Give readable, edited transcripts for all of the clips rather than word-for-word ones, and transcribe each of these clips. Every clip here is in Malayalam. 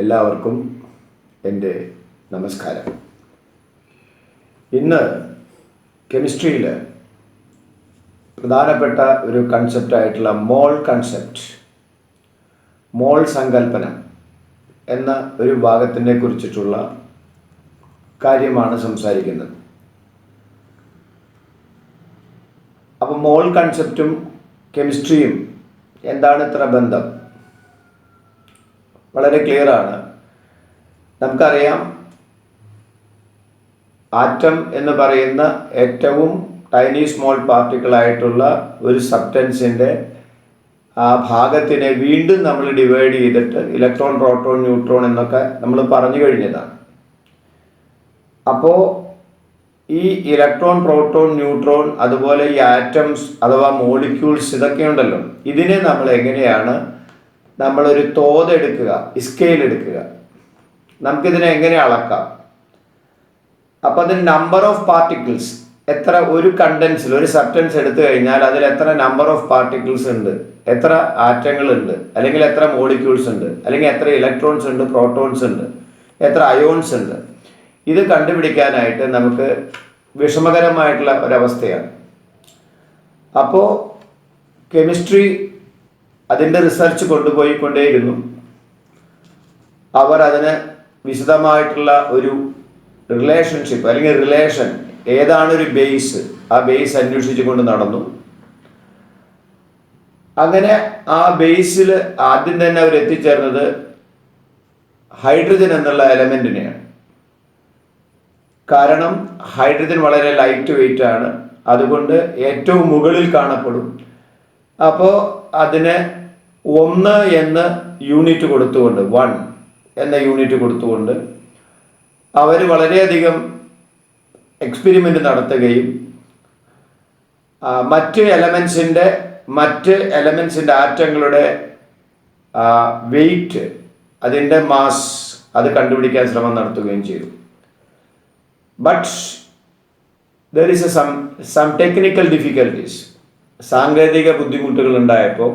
എല്ലാവർക്കും എൻ്റെ നമസ്കാരം. ഇന്ന് കെമിസ്ട്രിയിൽ പ്രധാനപ്പെട്ട ഒരു കൺസെപ്റ്റായിട്ടുള്ള മോൾ സങ്കല്പനം എന്ന ഒരു ഭാഗത്തിനെ കുറിച്ചിട്ടുള്ള കാര്യമാണ് സംസാരിക്കുന്നത്. അപ്പോൾ മോൾ കൺസെപ്റ്റും കെമിസ്ട്രിയും എന്താണ് ഇത്ര ബന്ധം? വളരെ ക്ലിയറാണ്. നമുക്കറിയാം, ആറ്റം എന്ന് പറയുന്ന ഏറ്റവും ടൈനി സ്മോൾ പാർട്ടിക്കിളായിട്ടുള്ള ഒരു സബ്സ്റ്റൻസിൻ്റെ ആ ഭാഗത്തിനെ വീണ്ടും നമ്മൾ ഡിവൈഡ് ചെയ്തിട്ട് ഇലക്ട്രോൺ, പ്രോട്ടോൺ, ന്യൂട്രോൺ എന്നൊക്കെ നമ്മൾ പറഞ്ഞു കഴിഞ്ഞതാണ്. അപ്പോൾ ഈ ഇലക്ട്രോൺ, പ്രോട്ടോൺ, ന്യൂട്രോൺ, അതുപോലെ ഈ ആറ്റംസ് അഥവാ മോളിക്യൂൾസ്, ഇതൊക്കെ ഉണ്ടല്ലോ, ഇതിനെ നമ്മൾ എങ്ങനെയാണ് നമ്മളൊരു തോതെടുക്കുക, സ്കെയിൽ എടുക്കുക, നമുക്കിതിനെ എങ്ങനെ അളക്കാം? അപ്പം അതിന് നമ്പർ ഓഫ് പാർട്ടിക്കിൾസ് എത്ര, ഒരു കണ്ടൻസിൽ ഒരു സബ്സ്റ്റൻസ് എടുത്തു കഴിഞ്ഞാൽ അതിൽ എത്ര നമ്പർ ഓഫ് പാർട്ടിക്കിൾസ് ഉണ്ട്, എത്ര ആറ്റങ്ങളുണ്ട്, അല്ലെങ്കിൽ എത്ര മോളിക്യൂൾസ് ഉണ്ട്, അല്ലെങ്കിൽ എത്ര ഇലക്ട്രോൺസ് ഉണ്ട്, പ്രോട്ടോൺസ് ഉണ്ട്, എത്ര അയോൺസ് ഉണ്ട്, ഇത് കണ്ടുപിടിക്കാനായിട്ട് നമുക്ക് വിഷമകരമായിട്ടുള്ള ഒരവസ്ഥയാണ്. അപ്പോൾ കെമിസ്ട്രി അതിൻ്റെ റിസർച്ച് കൊണ്ടുപോയിക്കൊണ്ടേയിരുന്നു. അവർ അതിന് വിശദമായിട്ടുള്ള ഒരു റിലേഷൻഷിപ്പ് അല്ലെങ്കിൽ റിലേഷൻ, ഏതാണ് ഒരു ബേസ്, ആ ബേസ് അന്വേഷിച്ചു കൊണ്ട് നടന്നു. അങ്ങനെ ആ ബേസിൽ ആദ്യം തന്നെ അവർ എത്തിച്ചേർന്നത് ഹൈഡ്രജൻ എന്നുള്ള എലമെൻറ്റിനെയാണ്. കാരണം ഹൈഡ്രജൻ വളരെ ലൈറ്റ് വെയിറ്റ് ആണ്, അതുകൊണ്ട് ഏറ്റവും മുകളിൽ കാണപ്പെടും. അപ്പോൾ അതിന് 1 എന്ന യൂണിറ്റ് കൊടുത്തുകൊണ്ട്, 1 എന്ന യൂണിറ്റ് കൊടുത്തുകൊണ്ട് അവർ വളരെയധികം എക്സ്പെരിമെൻ്റ് നടത്തുകയും മറ്റ് എലമെൻസിൻ്റെ ആറ്റങ്ങളുടെ വെയിറ്റ്, അതിൻ്റെ മാസ്, അത് കണ്ടുപിടിക്കാൻ ശ്രമം നടത്തുകയും ചെയ്തു. But there is some technical difficulties, സാങ്കേതിക ബുദ്ധിമുട്ടുകൾ ഉണ്ടായപ്പോൾ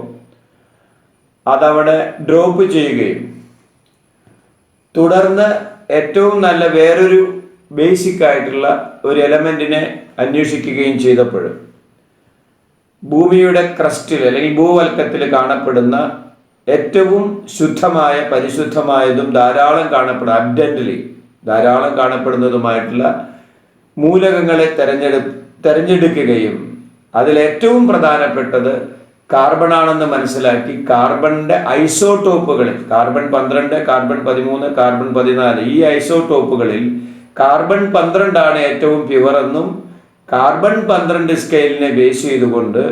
അതവിടെ ഡ്രോപ്പ് ചെയ്യുകയും തുടർന്ന് ഏറ്റവും നല്ല വേറൊരു ബേസിക് ആയിട്ടുള്ള ഒരു എലമെൻറ്റിനെ അന്വേഷിക്കുകയും ചെയ്തപ്പോൾ ഭൂമിയുടെ ക്രസ്റ്റിൽ അല്ലെങ്കിൽ ഭൂവൽക്കത്തിൽ കാണപ്പെടുന്ന ഏറ്റവും ശുദ്ധമായ, പരിശുദ്ധമായതും ധാരാളം കാണപ്പെടുന്നതുമായിട്ടുള്ള മൂലകങ്ങളെ തെരഞ്ഞെടുക്കുകയും അതിലേറ്റവും പ്രധാനപ്പെട്ടത് കാർബൺ ആണെന്ന് മനസ്സിലാക്കി കാർബണിൻ്റെ ഐസോടോപ്പുകളിൽ, കാർബൺ 12, കാർബൺ 13, കാർബൺ 14, ഈ ഐസോടോപ്പുകളിൽ കാർബൺ 12 ആണ് ഏറ്റവും പ്യുവർ എന്നും കാർബൺ 12 സ്കെയിലിനെ ബേസ് ചെയ്തുകൊണ്ട്,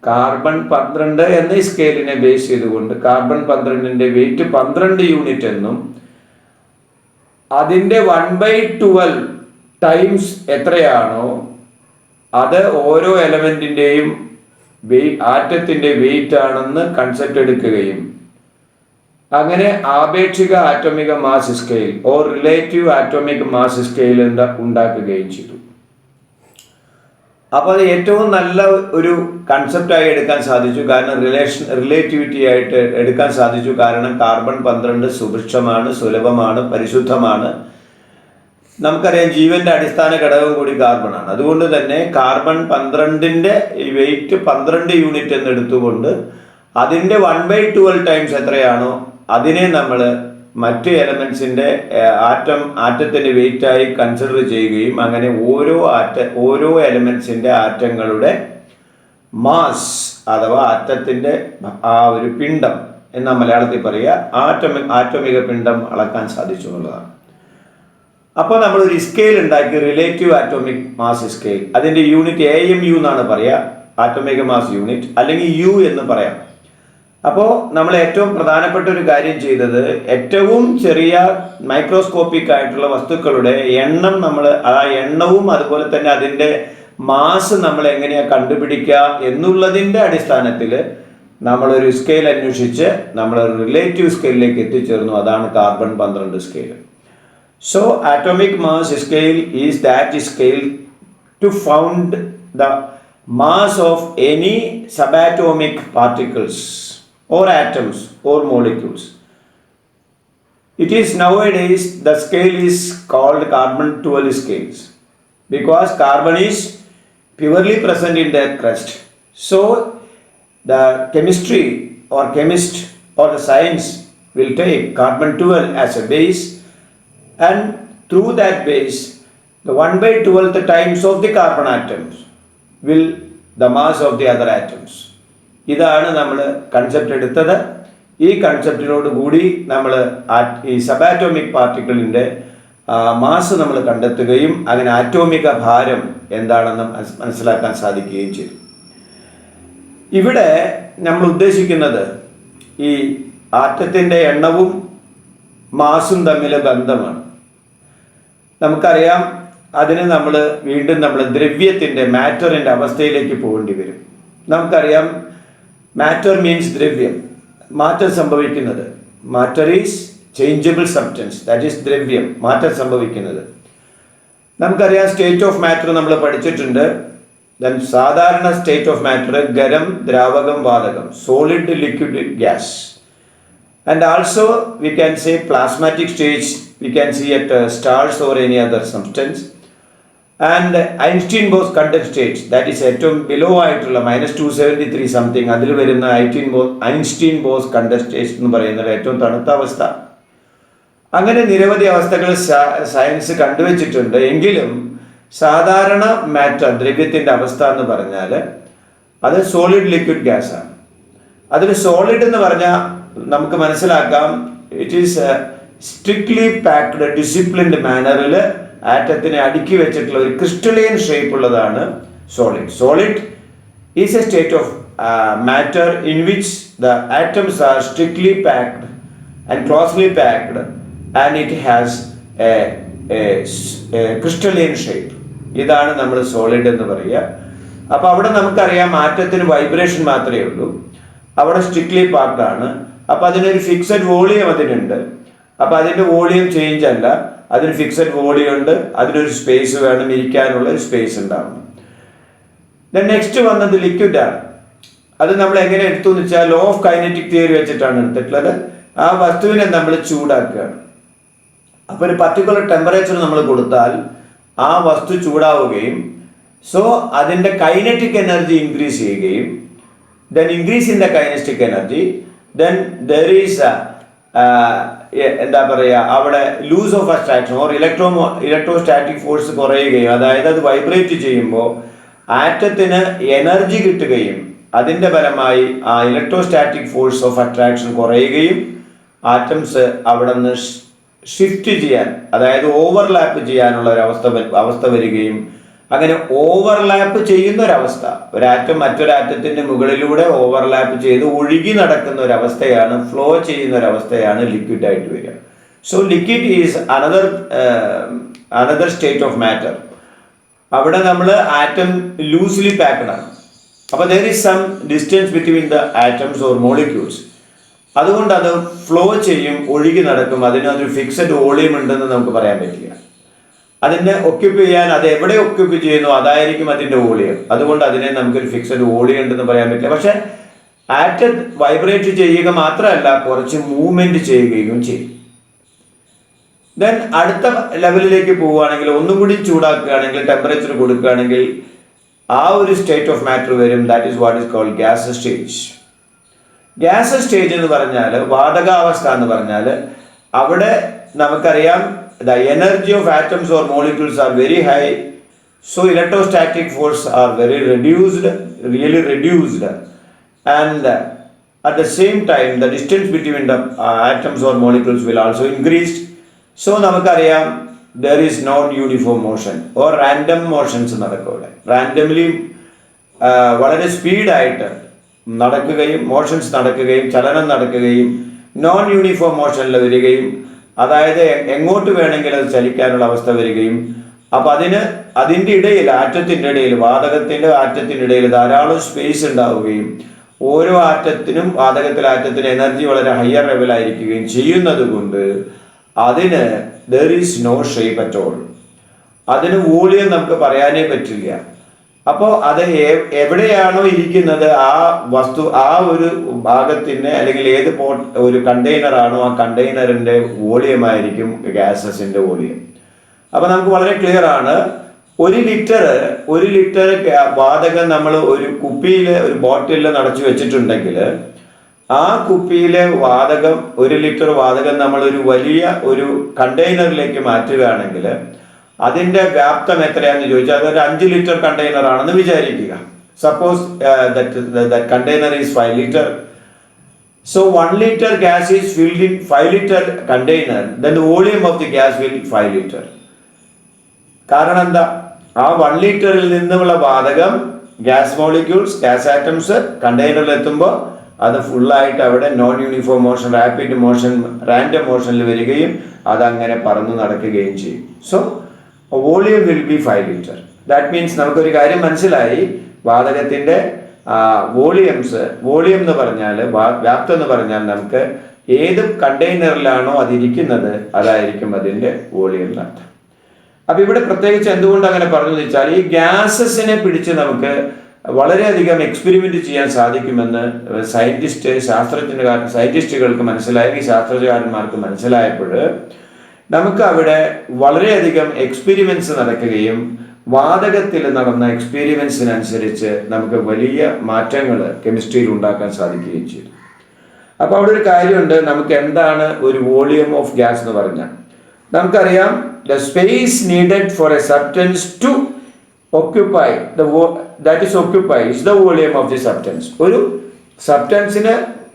കാർബൺ 12 എന്ന സ്കെയിലിനെ ബേസ് ചെയ്തുകൊണ്ട് കാർബൺ 12ൻ്റെ വെയിറ്റ് 12 യൂണിറ്റ് എന്നും അതിൻ്റെ 1/12 ടൈംസ് എത്രയാണോ അത് ഓരോ എലമെൻറ്റിൻ്റെയും ആറ്റത്തിൻ്റെ വെയിറ്റ് ആണെന്ന് കൺസെപ്റ്റ് എടുക്കുകയും അങ്ങനെ ആപേക്ഷിക ആറ്റോമിക mass scale or relative atomic mass scale ഉണ്ടാക്കുകയും ചെയ്തു. അപ്പോൾ അത് ഏറ്റവും നല്ല ഒരു കൺസെപ്റ്റായി എടുക്കാൻ സാധിച്ചു. കാരണം റിലേറ്റിവിറ്റി ആയിട്ട് എടുക്കാൻ സാധിച്ചു. കാരണം കാർബൺ 12 സുഭിക്ഷമാണ്, സുലഭമാണ്, പരിശുദ്ധമാണ്. നമുക്കറിയാം, ജീവന്റെ അടിസ്ഥാന ഘടകം കൂടി കാർബണാണ്. അതുകൊണ്ട് തന്നെ കാർബൺ 12ൻ്റെ വെയിറ്റ് 12 യൂണിറ്റ് എന്ന് എടുത്തുകൊണ്ട് അതിൻ്റെ 1/12 ടൈംസ് എത്രയാണോ അതിനെ നമ്മൾ മറ്റ് എലമെൻസിൻ്റെ ആറ്റത്തിൻ്റെ വെയിറ്റായി കൺസിഡർ ചെയ്യുകയും അങ്ങനെ ഓരോ എലമെൻസിൻ്റെ ആറ്റങ്ങളുടെ മാസ് അഥവാ ആറ്റത്തിൻ്റെ ആ ഒരു പിണ്ഡം എന്ന മലയാളത്തിൽ പറയുക, ആറ്റോമിക പിണ്ഡം അളക്കാൻ സാധിച്ചു എന്നുള്ളതാണ്. അപ്പോൾ നമ്മളൊരു സ്കെയിൽ ഉണ്ടാക്കി, റിലേറ്റീവ് ആറ്റോമിക് മാസ് സ്കെയിൽ. അതിൻ്റെ യൂണിറ്റ് AMU എന്നാണ് പറയുക, ആറ്റോമിക മാസ് യൂണിറ്റ്, അല്ലെങ്കിൽ U എന്ന് പറയാം. അപ്പോൾ നമ്മൾ ഏറ്റവും പ്രധാനപ്പെട്ട ഒരു കാര്യം ചെയ്തത്, ഏറ്റവും ചെറിയ മൈക്രോസ്കോപ്പിക് ആയിട്ടുള്ള വസ്തുക്കളുടെ എണ്ണം, എണ്ണവും അതുപോലെ തന്നെ അതിൻ്റെ മാസ് നമ്മൾ എങ്ങനെയാണ് കണ്ടുപിടിക്കുക എന്നുള്ളതിൻ്റെ അടിസ്ഥാനത്തിൽ നമ്മളൊരു സ്കെയിൽ അന്വേഷിച്ച് നമ്മൾ റിലേറ്റീവ് സ്കെയിലിലേക്ക് എത്തിച്ചേർന്നു. അതാണ് carbon 12 scale. So atomic mass scale is that scale to found the mass of any subatomic particles or atoms or molecules. It is nowadays the scale is called carbon 12 scales because carbon is purely present in their crust. So the chemistry or chemist or the science will take carbon 12 as a base, and through that base the 1 by 12th times of the carbon atoms will the mass of the other atoms. ഇതാണ് നമ്മൾ കൺസെപ്റ്റ് എടുത്തത്. ഈ കൺസെപ്റ്റിനോട് കൂടി നമ്മൾ ഈ സബാറ്റോമിക് പാർട്ടിക്കിളിൻ്റെ മാസ് നമ്മൾ കണ്ടെത്തുകയും അങ്ങനെ ആറ്റോമിക ഭാരം എന്താണെന്ന് മനസ്സിലാക്കാൻ സാധിക്കുകയും ചെയ്തു. ഇവിടെ നമ്മൾ ഉദ്ദേശിക്കുന്നത് ഈ ആറ്റത്തിൻ്റെ എണ്ണവും മാസും തമ്മിൽ ബന്ധമാണ്. നമുക്കറിയാം, അതിന് വീണ്ടും നമ്മൾ ദ്രവ്യത്തിൻ്റെ മാറ്ററിൻ്റെ അവസ്ഥയിലേക്ക് പോകേണ്ടി വരും. നമുക്കറിയാം, മാറ്റർ മീൻസ് ദ്രവ്യം, മാറ്റം സംഭവിക്കുന്നത്. Matter is changeable substance, that is ദ്രവ്യം, മാറ്റം സംഭവിക്കുന്നത്. നമുക്കറിയാം, സ്റ്റേറ്റ് ഓഫ് മാറ്റർ നമ്മൾ പഠിച്ചിട്ടുണ്ട്. ദെൻ സാധാരണ സ്റ്റേറ്റ് ഓഫ് മാറ്റർ ഖരം, ദ്രാവകം, വാതകം, solid, liquid, gas. And also we can say plasmatic stage we can see at stars or any other substance. And Einstein-Bose condensed stage, that is ഏറ്റവും below ആയിട്ടുള്ള -273 സംതിങ്, അതിൽ വരുന്ന Einstein-Bose condensed stage എന്ന് പറയുന്നത് ഏറ്റവും തണുത്ത അവസ്ഥ. അങ്ങനെ നിരവധി അവസ്ഥകൾ സയൻസ് കണ്ടുവച്ചിട്ടുണ്ട്. എങ്കിലും സാധാരണ മാറ്റർ, ദ്രവ്യത്തിൻ്റെ അവസ്ഥ എന്ന് പറഞ്ഞാൽ അത് സോളിഡ്, ലിക്വിഡ്, ഗ്യാസ് ആണ്. അതിൽ സോളിഡ് എന്ന് പറഞ്ഞാൽ നമുക്ക് മനസ്സിലാക്കാം, it is strictly packed disciplined മാനറിൽ ആറ്റത്തിനെ അടുക്കി വെച്ചിട്ടുള്ള ഒരു ക്രിസ്റ്റലൈൻ ഷേപ്പ് ഉള്ളതാണ് solid. Solid is a state of matter in which the atoms are strictly packed and closely packed and it has a crystalline shape. ഇതാണ് നമ്മൾ സോളിഡ് എന്ന് പറയുക. അപ്പോൾ അവിടെ നമുക്കറിയാം, ആറ്റത്തിന് വൈബ്രേഷൻ മാത്രമേ ഉള്ളൂ, അവിടെ സ്ട്രിക്ട്ലി പാക്ഡ് ആണ്. അപ്പോൾ അതിനൊരു ഫിക്സഡ് വോളിയം അതിനുണ്ട്. അപ്പോൾ അതിൻ്റെ വോളിയം ചേഞ്ച് അല്ല, അതിന് ഫിക്സഡ് വോളിയം ഉണ്ട്, അതിനൊരു സ്പേസ് വേണം, ഇരിക്കാനുള്ള ഒരു സ്പേസ് ഉണ്ടാവണം. ദെൻ നെക്സ്റ്റ് വന്നത് ലിക്വിഡാണ്. അത് നമ്മൾ എങ്ങനെ എടുത്തു എന്ന് വെച്ചാൽ ലോ ഓഫ് കൈനറ്റിക് തിയറി വെച്ചിട്ടാണ് എടുത്തിട്ടുള്ളത്. ആ വസ്തുവിനെ നമ്മൾ ചൂടാക്കുകയാണ്. അപ്പോൾ ഒരു പർട്ടിക്കുലർ ടെമ്പറേച്ചർ നമ്മൾ കൊടുത്താൽ ആ വസ്തു ചൂടാവുകയും സോ അതിൻ്റെ കൈനറ്റിക് എനർജി ഇൻക്രീസ് ചെയ്യുകയും then increase in the kinetic energy, then there is എന്താ പറയുക, അവിടെ loose of attraction or electrostatic force കുറയുകയും, അതായത് അത് വൈബ്രേറ്റ് ചെയ്യുമ്പോൾ ആറ്റത്തിന് എനർജി കിട്ടുകയും അതിൻ്റെ ഫലമായി ആ ഇലക്ട്രോസ്റ്റാറ്റിക് ഫോഴ്സ് ഓഫ് അട്രാക്ഷൻ കുറയുകയും ആറ്റംസ് അവിടെ നിന്ന് ഷിഫ്റ്റ് ചെയ്യാൻ, അതായത് ഓവർലാപ്പ് ചെയ്യാനുള്ള ഒരു അവസ്ഥ വരികയും, അങ്ങനെ ഓവർലാപ്പ് ചെയ്യുന്ന ഒരവസ്ഥ, ഒരാറ്റം മറ്റൊരാറ്റത്തിൻ്റെ മുകളിലൂടെ ഓവർലാപ്പ് ചെയ്ത് ഒഴുകി നടക്കുന്ന ഒരവസ്ഥയാണ്, ഫ്ലോ ചെയ്യുന്ന ഒരവസ്ഥയാണ് ലിക്വിഡായിട്ട് വരിക. So liquid is another state of matter. അവിടെ നമ്മൾ ആറ്റം ലൂസ്ലി പാക്ഡ് ആണ്. അപ്പോൾ there is some distance between the atoms or molecules. അതുകൊണ്ട് അത് ഫ്ലോ ചെയ്യും, ഒഴുകി നടക്കും. അതിനൊരു ഫിക്സഡ് വോളിയം ഉണ്ടെന്ന് നമുക്ക് പറയാൻ പറ്റില്ല. അതിനെ ഒക്യുപ്പൈ ചെയ്യാൻ, അത് എവിടെ ഒക്യുപ്പൈ ചെയ്യുന്നു അതായിരിക്കും അതിൻ്റെ വോളിയം. അതുകൊണ്ട് അതിനെ നമുക്കൊരു ഫിക്സഡ് വോളിയം ഉണ്ടെന്ന് പറയാൻ പറ്റില്ല. പക്ഷെ ആറ്റം വൈബ്രേറ്റ് ചെയ്യുക മാത്രമല്ല, കുറച്ച് മൂവ്മെൻറ്റ് ചെയ്യുകയും ചെയ്യും. ദെൻ അടുത്ത ലെവലിലേക്ക് പോവുകയാണെങ്കിൽ, ഒന്നും കൂടി ചൂടാക്കുകയാണെങ്കിൽ, ടെമ്പറേച്ചർ കൊടുക്കുകയാണെങ്കിൽ ആ ഒരു സ്റ്റേറ്റ് ഓഫ് മാറ്റർ വരും. That is what is called gas stage. Gas stage എന്ന് പറഞ്ഞാൽ, വാതകാവസ്ഥ എന്ന് പറഞ്ഞാൽ, അവിടെ നമുക്കറിയാം the energy of atoms or molecules are very high, so electrostatic force are very reduced, really reduced, and at the same time the distance between the atoms or molecules will also increase. So നമുക്കറിയാം, there is non-uniform motion or random motions നടക്കുക. റാൻഡംലി വളരെ സ്പീഡായിട്ട് നടക്കുകയും മോഷൻസ് നടക്കുകയും ചലനം നടക്കുകയും നോൺ യൂണിഫോം മോഷനിൽ വരികയും, അതായത് എങ്ങോട്ട് വേണമെങ്കിലും അത് ചലിക്കാനുള്ള അവസ്ഥ വരികയും, അപ്പോൾ അതിൻ്റെ ഇടയിൽ, ആറ്റത്തിൻ്റെ ഇടയിൽ, ആറ്റത്തിൻ്റെ ഇടയിൽ ധാരാളം സ്പേസ് ഉണ്ടാവുകയും ഓരോ ആറ്റത്തിനും, ആറ്റത്തിന് എനർജി വളരെ ഹയർ ലെവലായിരിക്കുകയും ചെയ്യുന്നത് കൊണ്ട് അതിന് there is no shape at all. അതിന് വോളിയം നമുക്ക് പറയാനേ പറ്റില്ല. അപ്പോൾ അത് എവിടെയാണോ ഇരിക്കുന്നത് ആ വസ്തു, ആ ഒരു ഭാഗത്തിന് അല്ലെങ്കിൽ ഏത് ഒരു കണ്ടെയ്നർ ആണോ ആ കണ്ടെയ്നറിന്റെ വോളിയം ആയിരിക്കും ഗ്യാസസിന്റെ വോളിയം. അപ്പൊ നമുക്ക് വളരെ ക്ലിയർ ആണ്, ഒരു ലിറ്റർ വാതകം നമ്മൾ ഒരു കുപ്പിയിൽ, ഒരു ബോട്ടിലിൽ നിറച്ചു വെച്ചിട്ടുണ്ടെങ്കിൽ ആ കുപ്പിയിലെ വാതകം, 1 ലിറ്റർ വാതകം നമ്മൾ ഒരു വലിയ ഒരു കണ്ടെയ്നറിലേക്ക് മാറ്റുകയാണെങ്കിൽ അതിന്റെ വ്യാപ്തം എത്രയാണെന്ന് ചോദിച്ചാൽ അതൊരു 5 ലിറ്റർ കണ്ടെയ്നർ ആണെന്ന് വിചാരിക്കുക. Suppose that container is 5 liter. So 1 liter gas is filled in 5 liter container, then the volume of the gas will be 5 liter. കാരണം എന്താ, ആ 1 ലിറ്ററിൽ നിന്നുള്ള വാതകം, ഗ്യാസ് മോളിക്യൂൾസ്, ഗ്യാസ് ആറ്റംസ് കണ്ടെയ്നറിൽ എത്തുമ്പോൾ അത് ഫുള്ളായിട്ട് അവിടെ non uniform motion, rapid motion, random മോഷനിൽ വരികയും അതങ്ങനെ പറന്ന് നടക്കുകയും ചെയ്യും. So volume will be 5 litre. That means നമുക്കൊരു കാര്യം മനസ്സിലായി, വാതകത്തിന്റെ വോളിയം എന്ന് പറഞ്ഞാൽ, വ്യാപ്തം എന്ന് പറഞ്ഞാൽ നമുക്ക് ഏത് കണ്ടെയ്നറിലാണോ അതിരിക്കുന്നത് അതായിരിക്കും അതിന്റെ വോളിയം എന്നർത്ഥം. അപ്പൊ ഇവിടെ പ്രത്യേകിച്ച് എന്തുകൊണ്ട് അങ്ങനെ പറഞ്ഞു വെച്ചാൽ, ഈ ഗ്യാസസിനെ പിടിച്ച് നമുക്ക് വളരെയധികം എക്സ്പെരിമെന്റ് ചെയ്യാൻ സാധിക്കുമെന്ന് സയന്റിസ്റ്റുകൾക്ക് മനസ്സിലായി, ശാസ്ത്രജ്ഞന്മാർക്ക് മനസ്സിലായപ്പോൾ നമുക്ക് അവിടെ വളരെയധികം എക്സ്പെരിമെന്റ്സ് നടക്കുകയും വാതകത്തിൽ നടന്ന എക്സ്പെരിമെന്റ്സിനനുസരിച്ച് നമുക്ക് വലിയ മാറ്റങ്ങൾ കെമിസ്ട്രിയിൽ ഉണ്ടാക്കാൻ സാധിക്കുകയും ചെയ്തു. അപ്പൊ അവിടെ ഒരു കാര്യമുണ്ട്, നമുക്ക് എന്താണ് ഒരു വോളിയം ഓഫ് ഗ്യാസ് എന്ന് പറഞ്ഞാൽ നമുക്കറിയാം, the space needed for a substance to occupy that is the volume of the substance. ഒരു സബ്സ്റ്റൻസിന്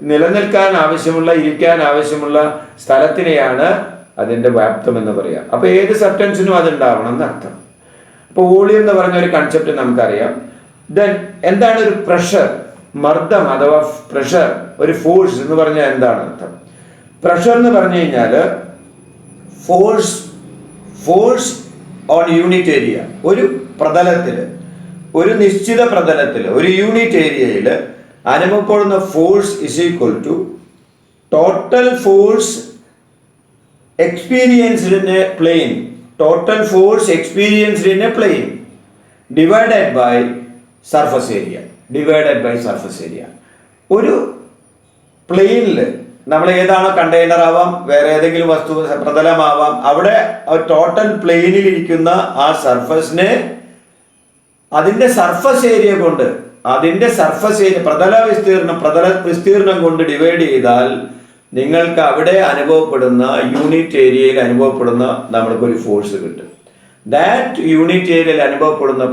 നിലനിൽക്കാൻ ആവശ്യമുള്ള, ഇരിക്കാൻ ആവശ്യമുള്ള സ്ഥലത്തിനെയാണ് അതിന്റെ വ്യാപ്തം എന്ന് പറയാം. അപ്പൊ ഏത് സബ്സ്റ്റൻസിനും അതുണ്ടാവണം എന്നർത്ഥം. അപ്പൊ വോളിയം എന്ന് പറഞ്ഞ ഒരു കൺസെപ്റ്റ് നമുക്കറിയാം. ദെൻ എന്താണ് ഒരു പ്രഷർ, മർദ്ദം അഥവാ പ്രഷർ, ഒരു ഫോഴ്സ് എന്ന് പറഞ്ഞാൽ എന്താണ് അർത്ഥം? പ്രഷർ എന്ന് പറഞ്ഞു കഴിഞ്ഞാൽ ഫോഴ്സ് ഓൺ യൂണിറ്റ് ഏരിയ, ഒരു പ്രതലത്തിൽ, ഒരു നിശ്ചിത പ്രതലത്തിൽ, ഒരു യൂണിറ്റ് ഏരിയയിൽ അനുഭവപ്പെടുന്ന force is equal to total force experienced in a plane, divided by surface area. ഒരു പ്ലെയിനിൽ നമ്മൾ ഏതാണോ കണ്ടെയ്നർ ആവാം, വേറെ ഏതെങ്കിലും വസ്തു പ്രതലമാവാം, അവിടെ ടോട്ടൽ പ്ലെയിനിൽ ഇരിക്കുന്ന ആ സർഫസിനെ അതിന്റെ സർഫസ് ഏരിയ കൊണ്ട്, പ്രതല വിസ്തീർണം കൊണ്ട് ഡിവൈഡ് ചെയ്താൽ നിങ്ങൾക്ക് അവിടെ അനുഭവപ്പെടുന്ന യൂണിറ്റ് ഏരിയയിൽ അനുഭവപ്പെടുന്ന നമ്മൾക്കൊരു ഫോഴ്സ് കിട്ടും. ദാറ്റ് യൂണിറ്റ് ഏരിയയിൽ അനുഭവപ്പെടുന്ന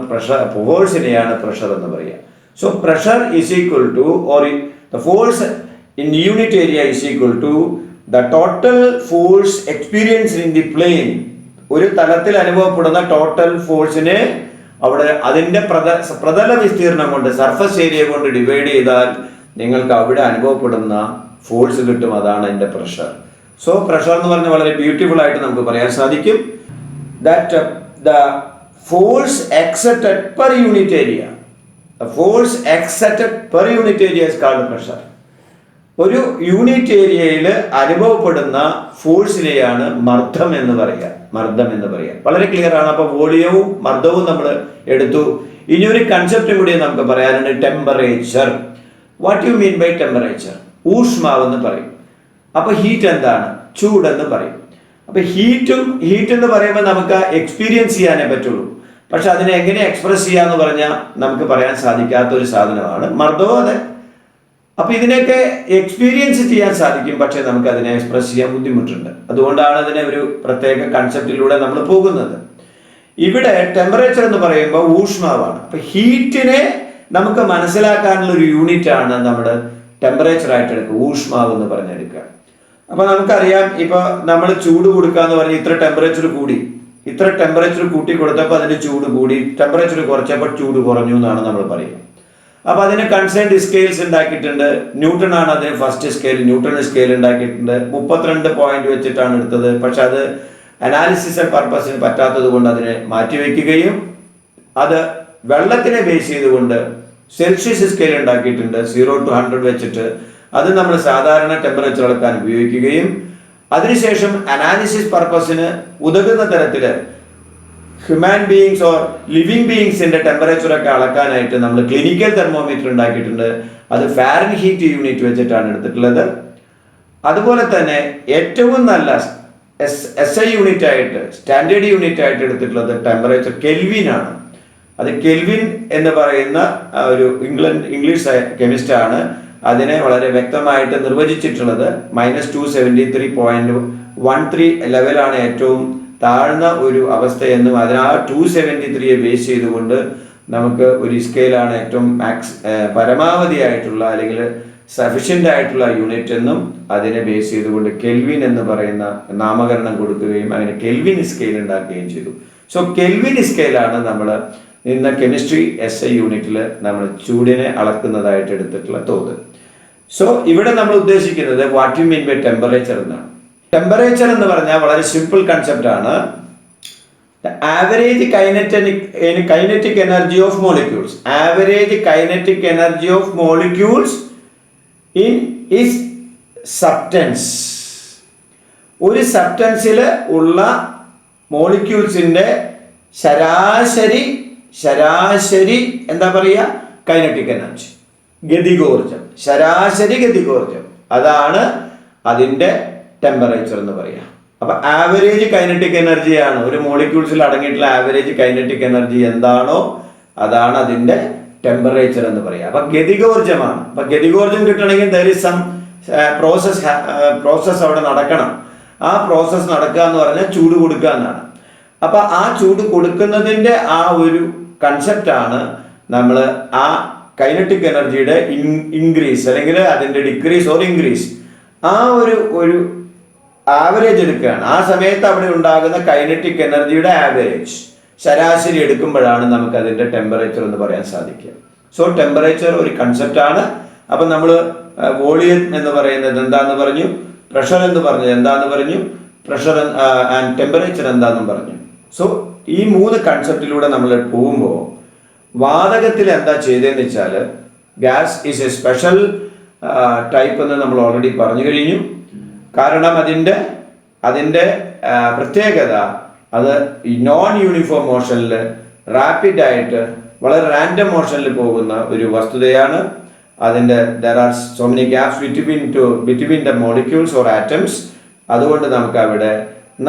ഫോഴ്സിനെയാണ് പ്രഷർ എന്ന് പറയുക. So pressure is equal to, or the force in unit area is equal to the total force experienced in the plane. ഒരു തലത്തിൽ അനുഭവപ്പെടുന്ന ടോട്ടൽ ഫോഴ്സിനെ അവിടെ അതിന്റെ പ്രതല വിസ്തീർണം കൊണ്ട്, സർഫസ് ഏരിയ കൊണ്ട് ഡിവൈഡ് ചെയ്താൽ നിങ്ങൾക്ക് അവിടെ അനുഭവപ്പെടുന്ന ഫോഴ്സ് കിട്ടും. അതാണ് അതിന്റെ പ്രഷർ. സോ പ്രഷർ എന്ന് പറഞ്ഞാൽ വളരെ ബ്യൂട്ടിഫുൾ ആയിട്ട് നമുക്ക് പറയാൻ സാധിക്കും, that the force excepted per unit area, is called pressure. ഒരു യൂണിറ്റ് ഏരിയയിൽ അനുഭവപ്പെടുന്ന ഫോഴ്സിനെയാണ് മർദ്ദം എന്ന് പറയുക. വളരെ ക്ലിയർ ആണ്. അപ്പൊ വോളിയവും മർദ്ദവും നമ്മൾ എടുത്തു. ഇനി ഒരു കൺസെപ്റ്റും കൂടി നമുക്ക് പറയാനുണ്ട്, temperature. What you mean by temperature? ഊഷ്മാവ് എന്ന് പറയും. അപ്പൊ ഹീറ്റ് എന്താണ്? ചൂടെന്ന് പറയും. അപ്പൊ ഹീറ്റ് എന്ന് പറയുമ്പോൾ നമുക്ക് എക്സ്പീരിയൻസ് ചെയ്യാനേ പറ്റുള്ളൂ. പക്ഷെ അതിനെ എങ്ങനെ എക്സ്പ്രസ് ചെയ്യാന്ന് പറഞ്ഞാൽ നമുക്ക് പറയാൻ സാധിക്കാത്ത ഒരു സാധനമാണ് മർദ്ദവും. അതെ, അപ്പൊ ഇതിനെയൊക്കെ എക്സ്പീരിയൻസ് ചെയ്യാൻ സാധിക്കും, പക്ഷെ നമുക്ക് അതിനെ എക്സ്പ്രസ് ചെയ്യാൻ ബുദ്ധിമുട്ടുണ്ട്. അതുകൊണ്ടാണ് അതിനെ ഒരു പ്രത്യേക കൺസെപ്റ്റിലൂടെ നമ്മൾ പോകുന്നത്. ഇവിടെ ടെമ്പറേച്ചർ എന്ന് പറയുമ്പോൾ ഊഷ്മാവാണ്. അപ്പൊ ഹീറ്റിനെ നമുക്ക് മനസ്സിലാക്കാനുള്ള ഒരു യൂണിറ്റ് ആണ് നമ്മുടെ ടെമ്പറേച്ചർ ആയിട്ട് എടുക്കുക, ഊഷ്മാവ് എന്ന് പറഞ്ഞെടുക്കുക. അപ്പൊ നമുക്കറിയാം, ഇപ്പൊ നമ്മൾ ചൂട് കൊടുക്കാന്ന് പറഞ്ഞ് ഇത്ര ടെമ്പറേച്ചർ കൂട്ടി കൊടുത്തപ്പോൾ അതിന്റെ ചൂട് കൂടി, ടെമ്പറേച്ചർ കുറച്ചപ്പോൾ ചൂട് കുറഞ്ഞു എന്നാണ് നമ്മൾ പറയുക. അപ്പൊ അതിന് കൺസേൺഡ് സ്കെയിൽസ് ഉണ്ടാക്കിയിട്ടുണ്ട്. ന്യൂട്ടൺ ആണ് അതിന് ഫസ്റ്റ് സ്കെയിൽ, ന്യൂട്ടൺ സ്കെയിൽ ഉണ്ടാക്കിയിട്ടുണ്ട്. 32 പോയിന്റ് വെച്ചിട്ടാണ് എടുത്തത്. പക്ഷെ അത് അനാലിസിസ് പർപ്പസിന് പറ്റാത്തത് കൊണ്ട് അതിനെ മാറ്റിവെക്കുകയും അത് വെള്ളത്തിനെ ബേസ് ചെയ്തുകൊണ്ട് സെൽഷ്യസ് സ്കെയിൽ ഉണ്ടാക്കിയിട്ടുണ്ട്, 0 to 100 വെച്ചിട്ട്. അത് നമ്മൾ സാധാരണ ടെമ്പറേച്ചർ അളക്കാൻ ഉപയോഗിക്കുകയും അതിനുശേഷം അനാലിസിസ് പർപ്പസിന് ഉതകുന്ന തരത്തില് ഹ്യൂമൻ ബീയിങ്സ് ഓർ ലിവിങ് ബീയിങ്സിന്റെ ടെമ്പറേച്ചറൊക്കെ അളക്കാനായിട്ട് നമ്മൾ ക്ലിനിക്കൽ തെർമോമീറ്റർ ഉണ്ടാക്കിയിട്ടുണ്ട്. അത് ഫാരൻഹീറ്റ് യൂണിറ്റ് വെച്ചിട്ടാണ് എടുത്തിട്ടുള്ളത്. അതുപോലെ തന്നെ ഏറ്റവും നല്ല SI യൂണിറ്റ് ആയിട്ട്, സ്റ്റാൻഡേർഡ് യൂണിറ്റ് ആയിട്ട് എടുത്തിട്ടുള്ളത് ടെമ്പറേച്ചർ കെൽവിൻ ആണ്. അത് കെൽവിൻ എന്ന് പറയുന്ന ഒരു ഇംഗ്ലീഷ് കെമിസ്റ്റ് ആണ് അതിനെ വളരെ വ്യക്തമായിട്ട് നിർവചിച്ചിട്ടുള്ളത്. -273.13 ലെവലാണ് ഏറ്റവും താഴ്ന്ന ഒരു അവസ്ഥയെന്നും അതിന് ആ 273 ബേസ് ചെയ്തുകൊണ്ട് നമുക്ക് ഒരു സ്കെയിലാണ് ഏറ്റവും പരമാവധി ആയിട്ടുള്ള അല്ലെങ്കിൽ സഫിഷ്യൻ്റ് ആയിട്ടുള്ള യൂണിറ്റ് എന്നും അതിനെ ബേസ് ചെയ്തുകൊണ്ട് കെൽവിൻ എന്ന് പറയുന്ന നാമകരണം കൊടുക്കുകയും അങ്ങനെ കെൽവിൻ സ്കെയിൽ ഉണ്ടാക്കുകയും ചെയ്തു. സോ കെൽവിൻ സ്കെയിലാണ് നമ്മൾ ഇന്ന് കെമിസ്ട്രി SI യൂണിറ്റിൽ നമ്മൾ ചൂടിനെ അളക്കുന്നതായിട്ട് എടുത്തിട്ടുള്ള തോത്. സോ ഇവിടെ നമ്മൾ ഉദ്ദേശിക്കുന്നത് what you mean by temperature എന്നാണ്. ടെമ്പറേച്ചർ എന്ന് പറഞ്ഞാൽ വളരെ സിമ്പിൾ കൺസെപ്റ്റ് ആണ്. Average kinetic energy of molecules, average kinetic energy of molecules in is substance. ഒരു സബ്സ്റ്റൻസിൽ ഉള്ള മോളിക്യൂൾസിന്റെ ശരാശരി എന്താ പറയുക, കൈനറ്റിക് എനർജി, ഗതികോർജം, ശരാശരി ഗതികോർജം, അതാണ് അതിൻ്റെ ടെമ്പറേച്ചർ എന്ന് പറയുക. അപ്പൊ ആവറേജ് കൈനറ്റിക് എനർജിയാണ് ഒരു മോളിക്യൂൾസിൽ അടങ്ങിയിട്ടുള്ള ആവറേജ് കൈനറ്റിക് എനർജി എന്താണോ അതാണ് അതിൻ്റെ ടെമ്പറേച്ചർ എന്ന് പറയുക. അപ്പൊ ഗതികോർജമാണ്. അപ്പൊ ഗതികോർജം കിട്ടണമെങ്കിൽ there is some പ്രോസസ് അവിടെ നടക്കണം. ആ പ്രോസസ്സ് നടക്കുക എന്ന് പറഞ്ഞാൽ ചൂട് കൊടുക്കുക എന്നാണ്. അപ്പൊ ആ ചൂട് കൊടുക്കുന്നതിൻ്റെ ആ ഒരു കൺസെപ്റ്റാണ് നമ്മൾ ആ കൈനറ്റിക് എനർജിയുടെ ഇൻക്രീസ് അല്ലെങ്കിൽ അതിൻ്റെ ഡിക്രീസ് ഓർ ഇൻക്രീസ്, ആ ഒരു ആവറേജ് എടുക്കുകയാണ്. ആ സമയത്ത് അവിടെ ഉണ്ടാകുന്ന കൈനറ്റിക് എനർജിയുടെ ആവറേജ് ശരാശരി എടുക്കുമ്പോഴാണ് നമുക്ക് അതിൻ്റെ ടെമ്പറേച്ചർ എന്ന് പറയാൻ സാധിക്കുക. സോ ടെമ്പറേച്ചർ ഒരു കൺസെപ്റ്റാണ്. അപ്പം നമ്മൾ വോളിയം എന്ന് പറയുന്നത് എന്താന്ന് പറഞ്ഞു, പ്രഷർ എന്ന് പറഞ്ഞത് എന്താന്ന് പറഞ്ഞു, പ്രഷർ ആൻഡ് ടെമ്പറേച്ചർ എന്താണെന്നും പറഞ്ഞു. സോ ഈ 3 കൺസെപ്റ്റിലൂടെ നമ്മൾ പോകുമ്പോൾ വാതകത്തിൽ എന്താ ചെയ്തതെന്ന് വെച്ചാൽ gas is A special type എന്ന് നമ്മൾ ഓൾറെഡി പറഞ്ഞു കഴിഞ്ഞു. കാരണം അതിൻ്റെ പ്രത്യേകത അത് ഈ നോൺ യൂണിഫോം മോഷനിൽ റാപ്പിഡായിട്ട് വളരെ റാൻഡം മോഷനിൽ പോകുന്ന ഒരു വസ്തുതയാണ്. അതിൻ്റെ there are so many gaps between the molecules or atoms. അതുകൊണ്ട് നമുക്ക് അവിടെ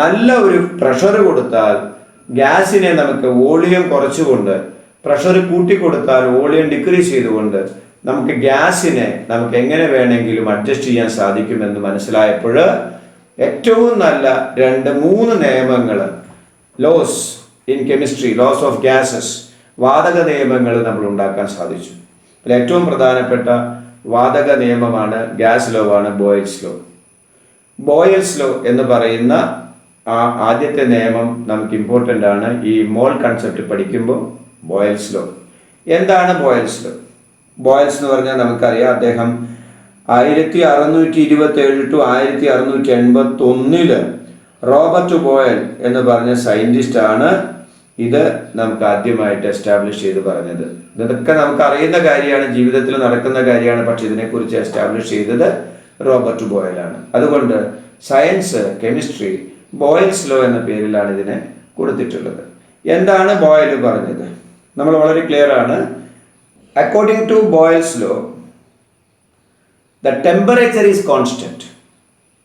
നല്ല ഒരു പ്രഷർ കൊടുത്താൽ ഗ്യാസിനെ നമുക്ക് വോളിയം കുറച്ചുകൊണ്ട്, പ്രഷർ കൂട്ടിക്കൊടുത്താൽ വോളിയം ഡിക്രീസ് ചെയ്തുകൊണ്ട് നമുക്ക് ഗ്യാസിനെ നമുക്ക് എങ്ങനെ വേണമെങ്കിലും അഡ്ജസ്റ്റ് ചെയ്യാൻ സാധിക്കുമെന്ന് മനസ്സിലായപ്പോൾ ഏറ്റവും നല്ല 2-3 നിയമങ്ങൾ, laws in chemistry, laws of gases, വാതക നിയമങ്ങൾ നമ്മൾ ഉണ്ടാക്കാൻ സാധിച്ചു. അതിൽ ഏറ്റവും പ്രധാനപ്പെട്ട വാതക നിയമമാണ് ഗ്യാസ് ലോ ആണ് ബോയിൽസ് ലോ. ബോയിൽസ് ലോ എന്ന് പറയുന്ന ആ ആദ്യത്തെ നിയമം നമുക്ക് ഇമ്പോർട്ടൻ്റ് ആണ് ഈ മോൾ കൺസെപ്റ്റ് പഠിക്കുമ്പോൾ. ബോയിൽസ് ലോ എന്താണ്? ബോയിൽസ് ലോ, ബോയിൽസ് എന്ന് പറഞ്ഞാൽ നമുക്കറിയാം അദ്ദേഹം 1627 to 1681 റോബർട്ട് ബോയിൽ എന്ന് പറഞ്ഞ സയന്റിസ്റ്റ് ആണ് ഇത് നമുക്ക് ആദ്യമായിട്ട് എസ്റ്റാബ്ലിഷ് ചെയ്ത് പറഞ്ഞത്. ഇതൊക്കെ നമുക്ക് അറിയുന്ന കാര്യമാണ്, ജീവിതത്തിൽ നടക്കുന്ന കാര്യമാണ്. പക്ഷെ ഇതിനെക്കുറിച്ച് എസ്റ്റാബ്ലിഷ് ചെയ്തത് റോബർട്ട് ബോയിലാണ്. അതുകൊണ്ട് സയൻസ്, കെമിസ്ട്രി ബോയിൽസ് ലോ എന്ന പേരിലാണ് ഇതിനെ കൊടുത്തിട്ടുള്ളത്. എന്താണ് ബോയിൽ പറഞ്ഞത്? നമ്മൾ വളരെ ക്ലിയർ ആണ്. According to Boyle's law the temperature is constant.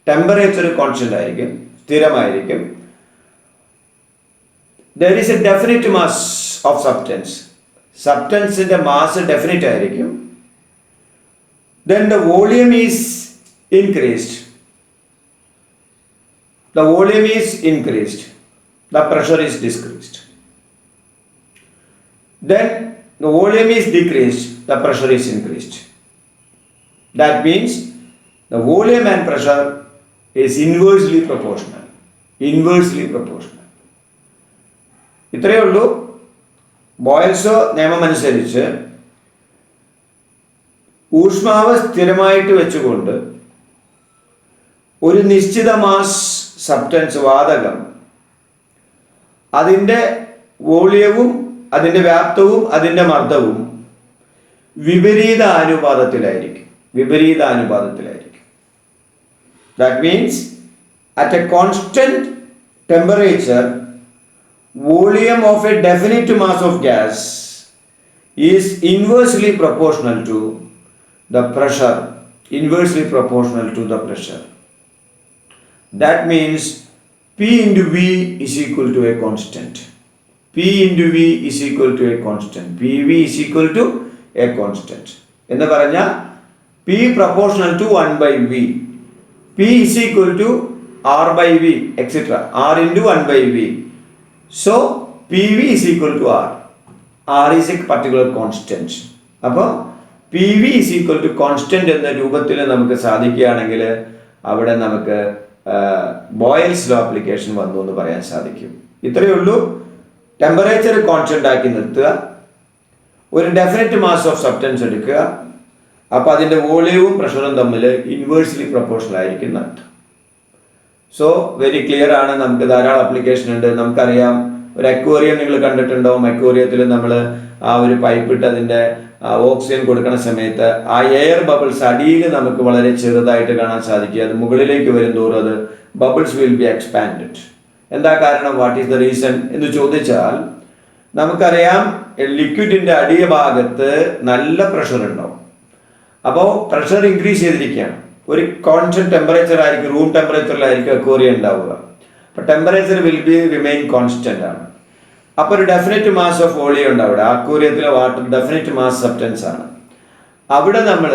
Temperature constant ആയിരിക്കും, സ്ഥിരമായിരിക്കും. There is a definite mass of substance. സബ്സ്റ്റൻസിന്റെ മാസ് ഡെഫിനിറ്റ് ആയിരിക്കും. Then the volume is increased. The volume is increased, the pressure is decreased. Then the volume is decreased, the pressure is increased. That means the volume and pressure is inversely proportional. Inversely proportional. ഇത്രയേ ഉള്ളൂ. ബോയിൽസ് നിയമം അനുസരിച്ച് ഊഷ്മാവ് സ്ഥിരമായിട്ട് വെച്ചുകൊണ്ട് ഒരു നിശ്ചിത മാസ് സബ്സ്റ്റൻസ് വാതകം അതിൻ്റെ വോളിയവും അതിൻ്റെ വ്യാപ്തവും അതിൻ്റെ മർദ്ദവും വിപരീതാനുപാതത്തിലായിരിക്കും. That means at a constant temperature volume of a definite mass of gas is inversely proportional to the pressure. Inversely proportional to the pressure. That means P into V is equal to a constant. P into V is equal to a constant. PV is equal to a constant. എന്ന് പറഞ്ഞാൽ P proportional to 1 by V. P is equal to R by V, etc. R into 1 by V. So PV is equal to R. R is a particular constant. അപ്പോൾ P V is equal to constant എന്ന രൂപത്തിൽ നമുക്ക് സാധിക്കുകയാണെങ്കിൽ അവിടെ നമുക്ക് ബോയിൽസ് ലോ ആപ്ലിക്കേഷൻ വന്നു എന്ന് പറയാൻ സാധിക്കും. ഇത്രയേ ഉള്ളൂ. ടെമ്പറേച്ചർ കോൺസ്റ്റന്റ് ആക്കി നിർത്തുക, ഒരു ഡെഫിനറ്റ് മാസ് ഓഫ് സബ്സ്റ്റൻസ് എടുക്കുക, അപ്പോൾ അതിൻ്റെ വോളിയവും പ്രഷറും തമ്മിൽ ഇൻവേഴ്സ്ലി പ്രൊപ്പോർഷണൽ ആയിരിക്കും എന്നർത്ഥം. സോ വെരി ക്ലിയർ ആണ്. നമുക്ക് ധാരാളം ആപ്ലിക്കേഷൻ ഉണ്ട്. നമുക്കറിയാം, ഒരു അക്വേറിയം നിങ്ങൾ കണ്ടിട്ടുണ്ടാവും. അക്വേറിയത്തിൽ നമ്മൾ ആ ഒരു പൈപ്പ് ഇട്ട് അതിൻ്റെ ഓക്സിജൻ കൊടുക്കുന്ന സമയത്ത് ആ എയർ ബബിൾസ് അടിയിൽ നമുക്ക് വളരെ ചെറുതായിട്ട് കാണാൻ സാധിക്കും. അത് മുകളിലേക്ക് വരും തോറും അത് ബബിൾസ് വിൽ ബി എക്സ്പാൻഡഡ്. എന്താ കാരണം? വാട്ട് ഈസ് ദ റീസൺ എന്ന് ചോദിച്ചാൽ, നമുക്കറിയാം ലിക്വിഡിൻ്റെ അടിഭാഗത്ത് നല്ല പ്രഷർ ഉണ്ടാവും. അപ്പോൾ പ്രഷർ ഇൻക്രീസ് ചെയ്തിരിക്കുകയാണ്. ഒരു കോൺസ്റ്റന്റ് ടെമ്പറേച്ചർ ആയിരിക്കും, റൂം ടെമ്പറേച്ചറിലായിരിക്കും അക്വേറിയം ഉണ്ടാവുക. അപ്പോൾ temperature will be remain constant ആണ്. അപ്പോൾ ഒരു ഡെഫിനറ്റ് മാസ് ഓഫ് വോളിയം ഉണ്ട് അവിടെ. അക്വേറിയത്തിലെ വാട്ടർ ഡെഫിനറ്റ് മാസ് സബ്സ്റ്റൻസ് ആണ്. അവിടെ നമ്മൾ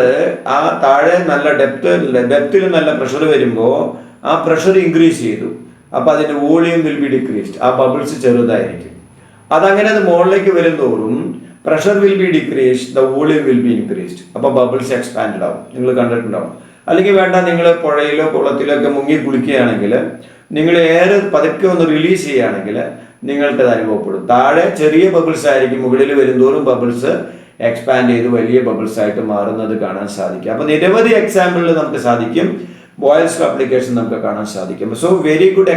ആ താഴെ നല്ല ഡെപ്തിൽ നല്ല പ്രഷർ വരുമ്പോൾ ആ പ്രഷർ ഇൻക്രീസ് ചെയ്തു. അപ്പോൾ അതിൻ്റെ വോളിയം വിൽ ബി ഡിക്രീസ്ഡ്. ആ ബബിൾസ് ചെറുതായിരിക്കും. അതങ്ങനെ അത് മുകളിലേക്ക് വരും തോറും pressure will be decreased, the volume will be increased. അപ്പോൾ ബബിൾസ് എക്സ്പാൻഡ് ആവും. നിങ്ങൾ കണ്ടിട്ടുണ്ടാവും. അല്ലെങ്കിൽ വേണ്ട, നിങ്ങൾ പുഴയിലോ കുളത്തിലോ ഒക്കെ മുങ്ങി കുളിക്കുകയാണെങ്കിൽ നിങ്ങൾ എയർ പതുക്കെ ഒന്ന് റിലീസ് ചെയ്യുകയാണെങ്കിൽ നിങ്ങൾക്കത് അനുഭവപ്പെടും. താഴെ ചെറിയ ബബിൾസ് ആയിരിക്കും, മുകളിൽ വരുന്തോറും ബബിൾസ് എക്സ്പാൻഡ് ചെയ്ത് വലിയ ബബിൾസ് ആയിട്ട് മാറുന്നത് കാണാൻ സാധിക്കും. അപ്പോൾ നിരവധി എക്സാമ്പിളിൽ നമുക്ക് സാധിക്കും. ബോയിൽസ് ആപ്ലിക്കേഷൻ നമുക്ക് കാണാൻ സാധിക്കും. സോ വെരി ഗുഡ്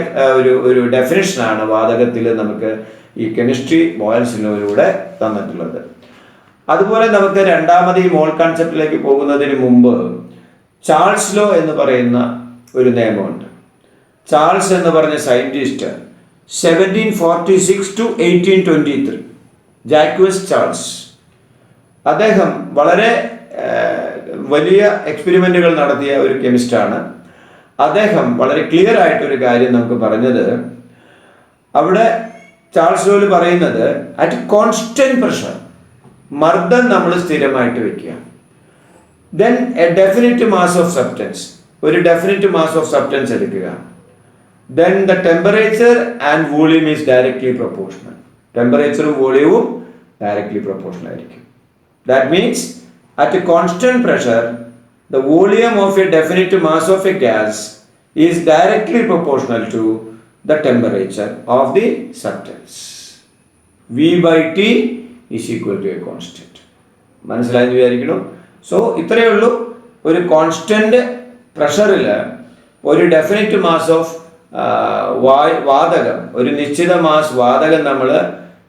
ഒരു ഡെഫിനിഷനാണ് വാതകത്തിൽ നമുക്ക് ഈ കെമിസ്ട്രി ബോയിൽസ് ലോയിലൂടെ തന്നിട്ടുള്ളത്. അതുപോലെ നമുക്ക് രണ്ടാമത് ഈ മോൾ കൺസെപ്റ്റിലേക്ക് പോകുന്നതിന് മുമ്പ് ചാൾസ് ലോ എന്ന് പറയുന്ന ഒരു നിയമമുണ്ട്. ചാൾസ് എന്ന് പറഞ്ഞ സയന്റിസ്റ്റ് 1746 to 1823, ജാക്വസ് ചാൾസ്, അദ്ദേഹം വളരെ വലിയ എക്സ്പെരിമെന്റുകൾ നടത്തിയ ഒരു കെമിസ്റ്റാണ്. അദ്ദേഹം വളരെ ക്ലിയർ ആയിട്ടൊരു കാര്യം നമുക്ക് പറഞ്ഞത്, അവിടെ ചാൾസ് ലോയിൽ പറയുന്നത് അറ്റ് കോൺസ്റ്റന്റ് പ്രഷർ, മർദ്ദം നമ്മൾ സ്ഥിരമായിട്ട് വെക്കുക, then A definite mass of substance, ഒരു ഡെഫിനിറ്റ് മാസ് ഓഫ് സബ്സ്റ്റൻസ് എടുക്കുക, then the temperature and volume is directly proportional. Temperature വോളിയവും directly proportional ആയിരിക്കും. That means at a constant pressure the volume of a definite mass of a gas is directly proportional to the temperature of the substance. V by T is equal to a constant. മനസ്സിലായെന്ന് വിചാരിക്കണം. സോ ഇത്രയേ ഉള്ളൂ. ഒരു കോൺസ്റ്റന്റ് പ്രഷറിൽ ഒരു ഡെഫിനിറ്റ് മാസ് ഓഫ് വാതകം, ഒരു നിശ്ചിത മാസ് വാതകം നമ്മൾ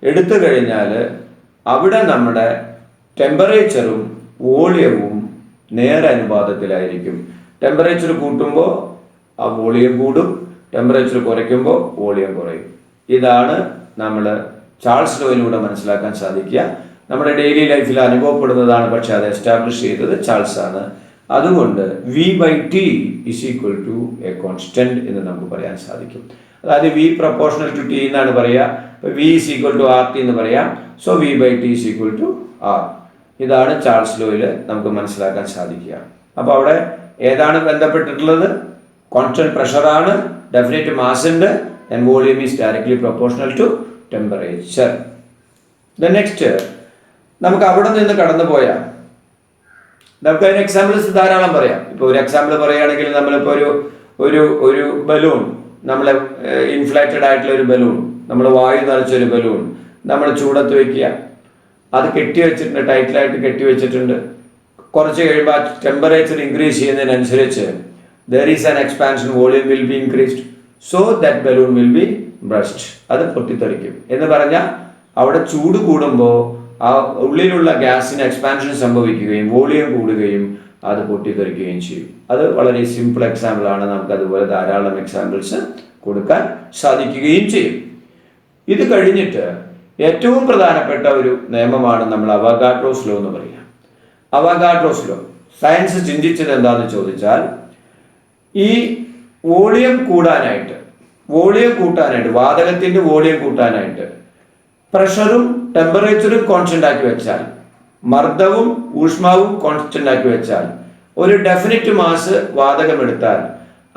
എടുത്തു കഴിഞ്ഞാൽ അവിടെ നമ്മുടെ ടെമ്പറേച്ചറും വോളിയവും നേരനുപാതത്തിലായിരിക്കും. ടെമ്പറേച്ചർ കൂട്ടുമ്പോൾ ആ വോളിയം കൂടും, ടെമ്പറേച്ചർ കുറയ്ക്കുമ്പോൾ വോളിയം കുറയും. ഇതാണ് നമ്മൾ ചാൾസ് ലോയിലൂടെ മനസ്സിലാക്കാൻ സാധിക്കുക. നമ്മുടെ ഡെയിലി ലൈഫിൽ അനുഭവപ്പെടുന്നതാണ്, പക്ഷെ അത് എസ്റ്റാബ്ലിഷ് ചെയ്തത് ചാൾസ് ആണ്. അതുകൊണ്ട് V by T is equal to a constant എന്ന് നമുക്ക് പറയാൻ സാധിക്കും. അതായത് വി പ്രൊപ്പോർഷണൽ ടു ടി എന്നാണ് പറയുക. ഇപ്പോൾ V is equal to R T എന്ന് പറയാം. So V by T is equal to R. ഇതാണ് ചാൾസ് ലോയിൽ നമുക്ക് മനസ്സിലാക്കാൻ സാധിക്കുക. അപ്പോൾ അവിടെ ഏതാണ് ബന്ധപ്പെട്ടിട്ടുള്ളത്? കോൺസ്റ്റന്റ് പ്രഷറാണ്, ഡെഫിനറ്റ് മാസ് ഉണ്ട്, and volume is directly proportional to temperature. The next, നമുക്ക് അവിടെ നിന്ന് കടന്നു പോയാൽ നമുക്ക് അതിന് എക്സാമ്പിൾസ് ധാരാളം പറയാം. ഇപ്പോൾ ഒരു എക്സാമ്പിൾ പറയുകയാണെങ്കിൽ നമ്മളിപ്പോൾ ഒരു ബലൂൺ, നമ്മൾ ഇൻഫ്ലേറ്റഡ് ആയിട്ടുള്ള ഒരു ബലൂൺ, നമ്മൾ വായു നിറച്ചൊരു ബലൂൺ നമ്മൾ ചൂടത്ത് വയ്ക്കുക, അത് കെട്ടി വെച്ചിട്ടുണ്ട്, ടൈറ്റിലായിട്ട് കെട്ടി വെച്ചിട്ടുണ്ട്. കുറച്ച് കഴിയുമ്പോൾ ആ ടെമ്പറേച്ചർ ഇൻക്രീസ് ചെയ്യുന്നതിനനുസരിച്ച് there is an expansion, volume will be increased, so that balloon will be burst, അത് പൊട്ടിത്തെറിക്കും. എന്ന് പറഞ്ഞാൽ അവിടെ ചൂട് കൂടുമ്പോൾ ആ ഉള്ളിലുള്ള ഗ്യാസിന് എക്സ്പാൻഷൻ സംഭവിക്കുകയും വോളിയം കൂടുകയും അത് പൊട്ടിത്തെറിക്കുകയും ചെയ്യും. അത് വളരെ സിമ്പിൾ എക്സാമ്പിളാണ്. നമുക്ക് അതുപോലെ ധാരാളം എക്സാമ്പിൾസ് കൊടുക്കാൻ സാധിക്കുകയും ചെയ്യും. ഇത് കഴിഞ്ഞിട്ട് ഏറ്റവും പ്രധാനപ്പെട്ട ഒരു നിയമമാണ് നമ്മൾ അവഗാഡ്രോസ് ലോ എന്ന് പറയുക. അവഗാഡ്രോസ് ലോ സയൻസ് ചിന്തിച്ചത് എന്താണെന്ന് ചോദിച്ചാൽ, ഈ വോളിയം കൂട്ടാനായിട്ട് വാതകത്തിന്റെ വോളിയം കൂട്ടാനായിട്ട് പ്രഷറും ടെമ്പറേച്ചറും കോൺസ്റ്റന്റ് ആക്കി വെച്ചാൽ, മർദ്ദവും ഊഷ്മാവും കോൺസ്റ്റന്റ് ആക്കി വെച്ചാൽ, ഒരു ഡെഫിനിറ്റ് മാസ് വാതകം എടുത്താൽ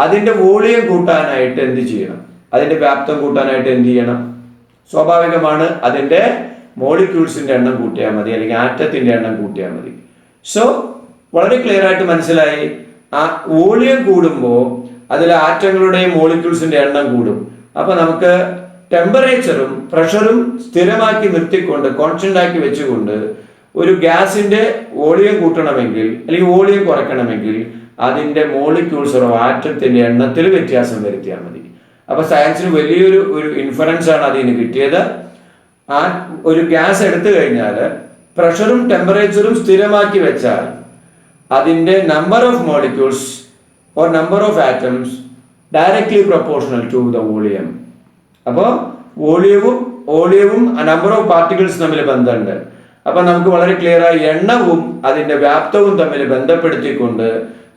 അതിന്റെ വോളിയം കൂട്ടാനായിട്ട് എന്ത് ചെയ്യണം? അതിന്റെ വ്യാപ്തം കൂട്ടാനായിട്ട് എന്ത് ചെയ്യണം? സ്വാഭാവികമാണ്, അതിന്റെ മോളിക്യൂൾസിന്റെ എണ്ണം കൂട്ടിയാൽ മതി, അല്ലെങ്കിൽ ആറ്റത്തിന്റെ എണ്ണം കൂട്ടിയാൽ മതി. സോ വളരെ ക്ലിയർ ആയിട്ട് മനസ്സിലായി, ആ വോളിയം കൂടുമ്പോൾ അതിൽ ആറ്റങ്ങളുടെയും മോളിക്യൂൾസിന്റെ എണ്ണം കൂടും. അപ്പൊ നമുക്ക് ടെമ്പറേച്ചറും പ്രഷറും സ്ഥിരമാക്കി നിർത്തിക്കൊണ്ട് കോൺസ്റ്റന്റ് ആക്കി വെച്ചുകൊണ്ട് ഒരു ഗ്യാസിന്റെ വോളിയം കൂട്ടണമെങ്കിൽ അല്ലെങ്കിൽ വോളിയം കുറയ്ക്കണമെങ്കിൽ അതിന്റെ മോളിക്യൂൾസ് ആറ്റത്തിന്റെ എണ്ണത്തിൽ വ്യത്യാസം വരുത്തിയാൽ മതി. അപ്പൊ സയൻസിന് വലിയൊരു ഇൻഫറൻസ് ആണ് അതിന് കിട്ടിയത്. ആ ഒരു ഗ്യാസ് എടുത്തു കഴിഞ്ഞാൽ പ്രഷറും ടെമ്പറേച്ചറും സ്ഥിരമാക്കി വെച്ചാൽ അതിന്റെ number of molecules or number of atoms directly proportional to the volume. അപ്പോൾ വോളിയവും നമ്പർ ഓഫ് പാർട്ടിക്കിൾസ് തമ്മിൽ ബന്ധമുണ്ട്. അപ്പൊ നമുക്ക് വളരെ ക്ലിയർ ആയി എണ്ണവും അതിന്റെ വ്യാപ്തവും തമ്മിൽ ബന്ധപ്പെടുത്തിക്കൊണ്ട്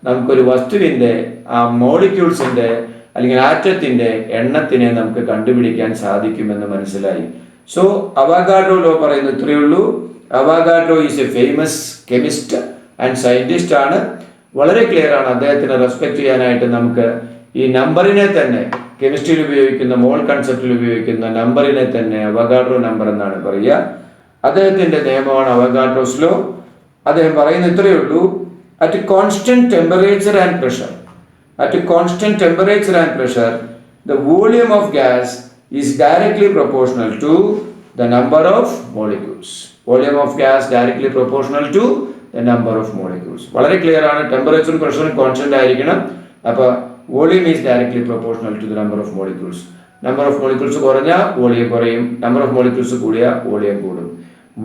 നമുക്കൊരു വസ്തുവിന്റെ ആ മോളിക്യൂൾസിന്റെ അല്ലെങ്കിൽ ആറ്റത്തിന്റെ എണ്ണത്തിനെ നമുക്ക് കണ്ടുപിടിക്കാൻ സാധിക്കുമെന്ന് മനസ്സിലായി. സോ അവഗാഡ്രോ ലോ പറയുന്ന ഇത്രയേ ഉള്ളൂ. Avogadro is A famous chemist and scientist ആണ്. വളരെ ക്ലിയർ ആണ്. അദ്ദേഹത്തിനെ റെസ്പെക്ട് ചെയ്യാനായിട്ട് നമുക്ക് ഈ നമ്പറിനെ തന്നെ, കെമിസ്ട്രിയിൽ ഉപയോഗിക്കുന്ന മോൾ കൺസെപ്റ്റിൽ ഉപയോഗിക്കുന്ന നമ്പറിനെ തന്നെ അവഗാഡ്രോ നമ്പർ എന്നാണ് പറയുക. അദ്ദേഹത്തിന്റെ നിയമമാണ് അവഗാഡ്രോസ് ലോ. അദ്ദേഹം പറയുന്ന ഇത്രയേ ഉള്ളൂ: at constant temperature and pressure the volume of gas is directly proportional to the number of molecules. Volume of gas directly proportional to the number of molecules. വളരെ ക്ലിയർ ആണ്. ടെമ്പറേച്ചറും പ്രഷറും കോൺസ്റ്റന്റ് ആയിരിക്കണം. അപ്പോൾ volume is directly proportional to the number of molecules. Number of molecules കുറഞ്ഞാൽ വോളിയം കുറയും, നമ്പർ ഓഫ് മോളിക്യൂൾസ് കൂടിയാൽ വോളിയം കൂടും.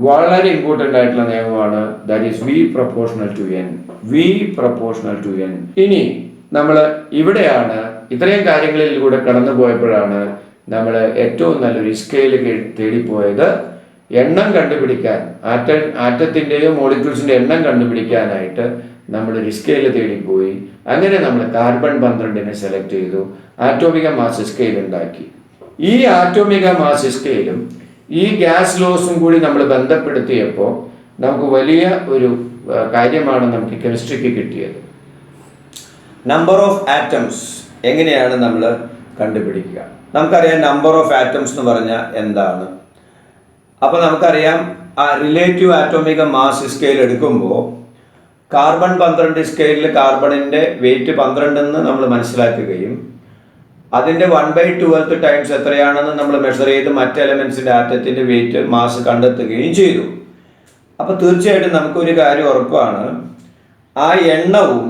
വളരെ ഇമ്പോർട്ടൻ്റ് ആയിട്ടുള്ള നിയമമാണ്. That is V proportional to n. ഇനി നമ്മൾ ഇവിടെയാണ് ഇത്രയും കാര്യങ്ങളിലൂടെ കടന്നു പോയപ്പോഴാണ് നമ്മൾ ഏറ്റവും നല്ലൊരു സ്കെയിൽ തേടിപ്പോയത്. എണ്ണം കണ്ടുപിടിക്കാൻ, ആറ്റത്തിൻ്റെയോ മോളിക്യൂൾസിൻ്റെ എണ്ണം കണ്ടുപിടിക്കാനായിട്ട് നമ്മളൊരു സ്കെയിൽ തേടിപ്പോയി. അങ്ങനെ നമ്മൾ കാർബൺ 12 സെലക്ട് ചെയ്തു, ആറ്റോമിക മാസ് സ്കെയിൽ ഉണ്ടാക്കി. ഈ ആറ്റോമിക മാസ് സ്കെയിലും ഈ ഗ്യാസ് ലോസും കൂടി നമ്മൾ ബന്ധപ്പെടുത്തിയപ്പോൾ നമുക്ക് വലിയ ഒരു കാര്യമാണ് നമുക്ക് കെമിസ്ട്രിക്ക് കിട്ടിയത്. നമ്പർ ഓഫ് ആറ്റംസ് എങ്ങനെയാണ് നമ്മൾ കണ്ടുപിടിക്കുക? നമുക്കറിയാം നമ്പർ ഓഫ് ആറ്റംസ് എന്ന് പറഞ്ഞാൽ എന്താണ്. അപ്പോൾ നമുക്കറിയാം ആ റിലേറ്റീവ് ആറ്റോമിക മാസ് സ്കെയിൽ എടുക്കുമ്പോൾ കാർബൺ 12 സ്കെയിലിൽ കാർബണിൻ്റെ വെയിറ്റ് 12 എന്ന് നമ്മൾ മനസ്സിലാക്കുകയും അതിൻ്റെ 1/12 ടൈംസ് എത്രയാണെന്ന് നമ്മൾ മെഷർ ചെയ്ത് മറ്റ് എലമെൻസിൻ്റെ ആറ്റത്തിൻ്റെ വെയിറ്റ് മാസ് കണ്ടെത്തുകയും ചെയ്തു. അപ്പോൾ തീർച്ചയായിട്ടും നമുക്കൊരു കാര്യം ഉറപ്പാണ്, ആ എണ്ണവും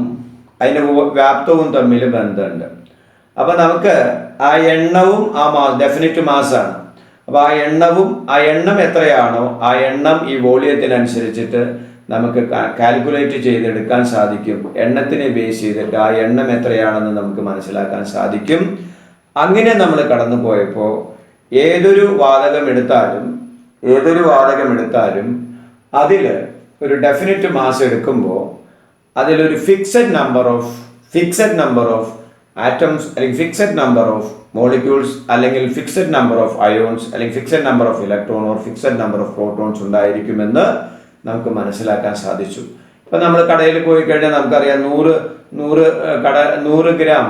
അതിൻ്റെ വ്യാപ്തവും തമ്മിൽ ബന്ധമുണ്ട്. അപ്പോൾ നമുക്ക് ആ എണ്ണവും ആ ഡെഫിനിറ്റ് മാസാണ്. അപ്പോൾ ആ എണ്ണം എത്രയാണോ ആ എണ്ണം ഈ വോളിയത്തിനനുസരിച്ചിട്ട് നമുക്ക് കാൽക്കുലേറ്റ് ചെയ്തെടുക്കാൻ സാധിക്കും. എണ്ണത്തിനെ ബേസ് ചെയ്തിട്ട് ആ എണ്ണം എത്രയാണെന്ന് നമുക്ക് മനസ്സിലാക്കാൻ സാധിക്കും. അങ്ങനെ നമ്മൾ കടന്നു പോയപ്പോൾ ഏതൊരു വാതകം എടുത്താലും അതിൽ ഒരു ഡെഫിനിറ്റ് മാസ് എടുക്കുമ്പോൾ അതിലൊരു ഫിക്സഡ് നമ്പർ ഓഫ് ആറ്റംസ് അല്ലെങ്കിൽ ഫിക്സഡ് നമ്പർ ഓഫ് മോളിക്യൂൾസ് അല്ലെങ്കിൽ ഫിക്സഡ് നമ്പർ ഓഫ് അയോൺസ് അല്ലെങ്കിൽ fixed number of electron or fixed number of protons ഉണ്ടായിരിക്കുമെന്ന് നമുക്ക് മനസ്സിലാക്കാൻ സാധിച്ചു. ഇപ്പം നമ്മൾ കടയിൽ പോയി കഴിഞ്ഞാൽ നമുക്കറിയാം 100 ഗ്രാം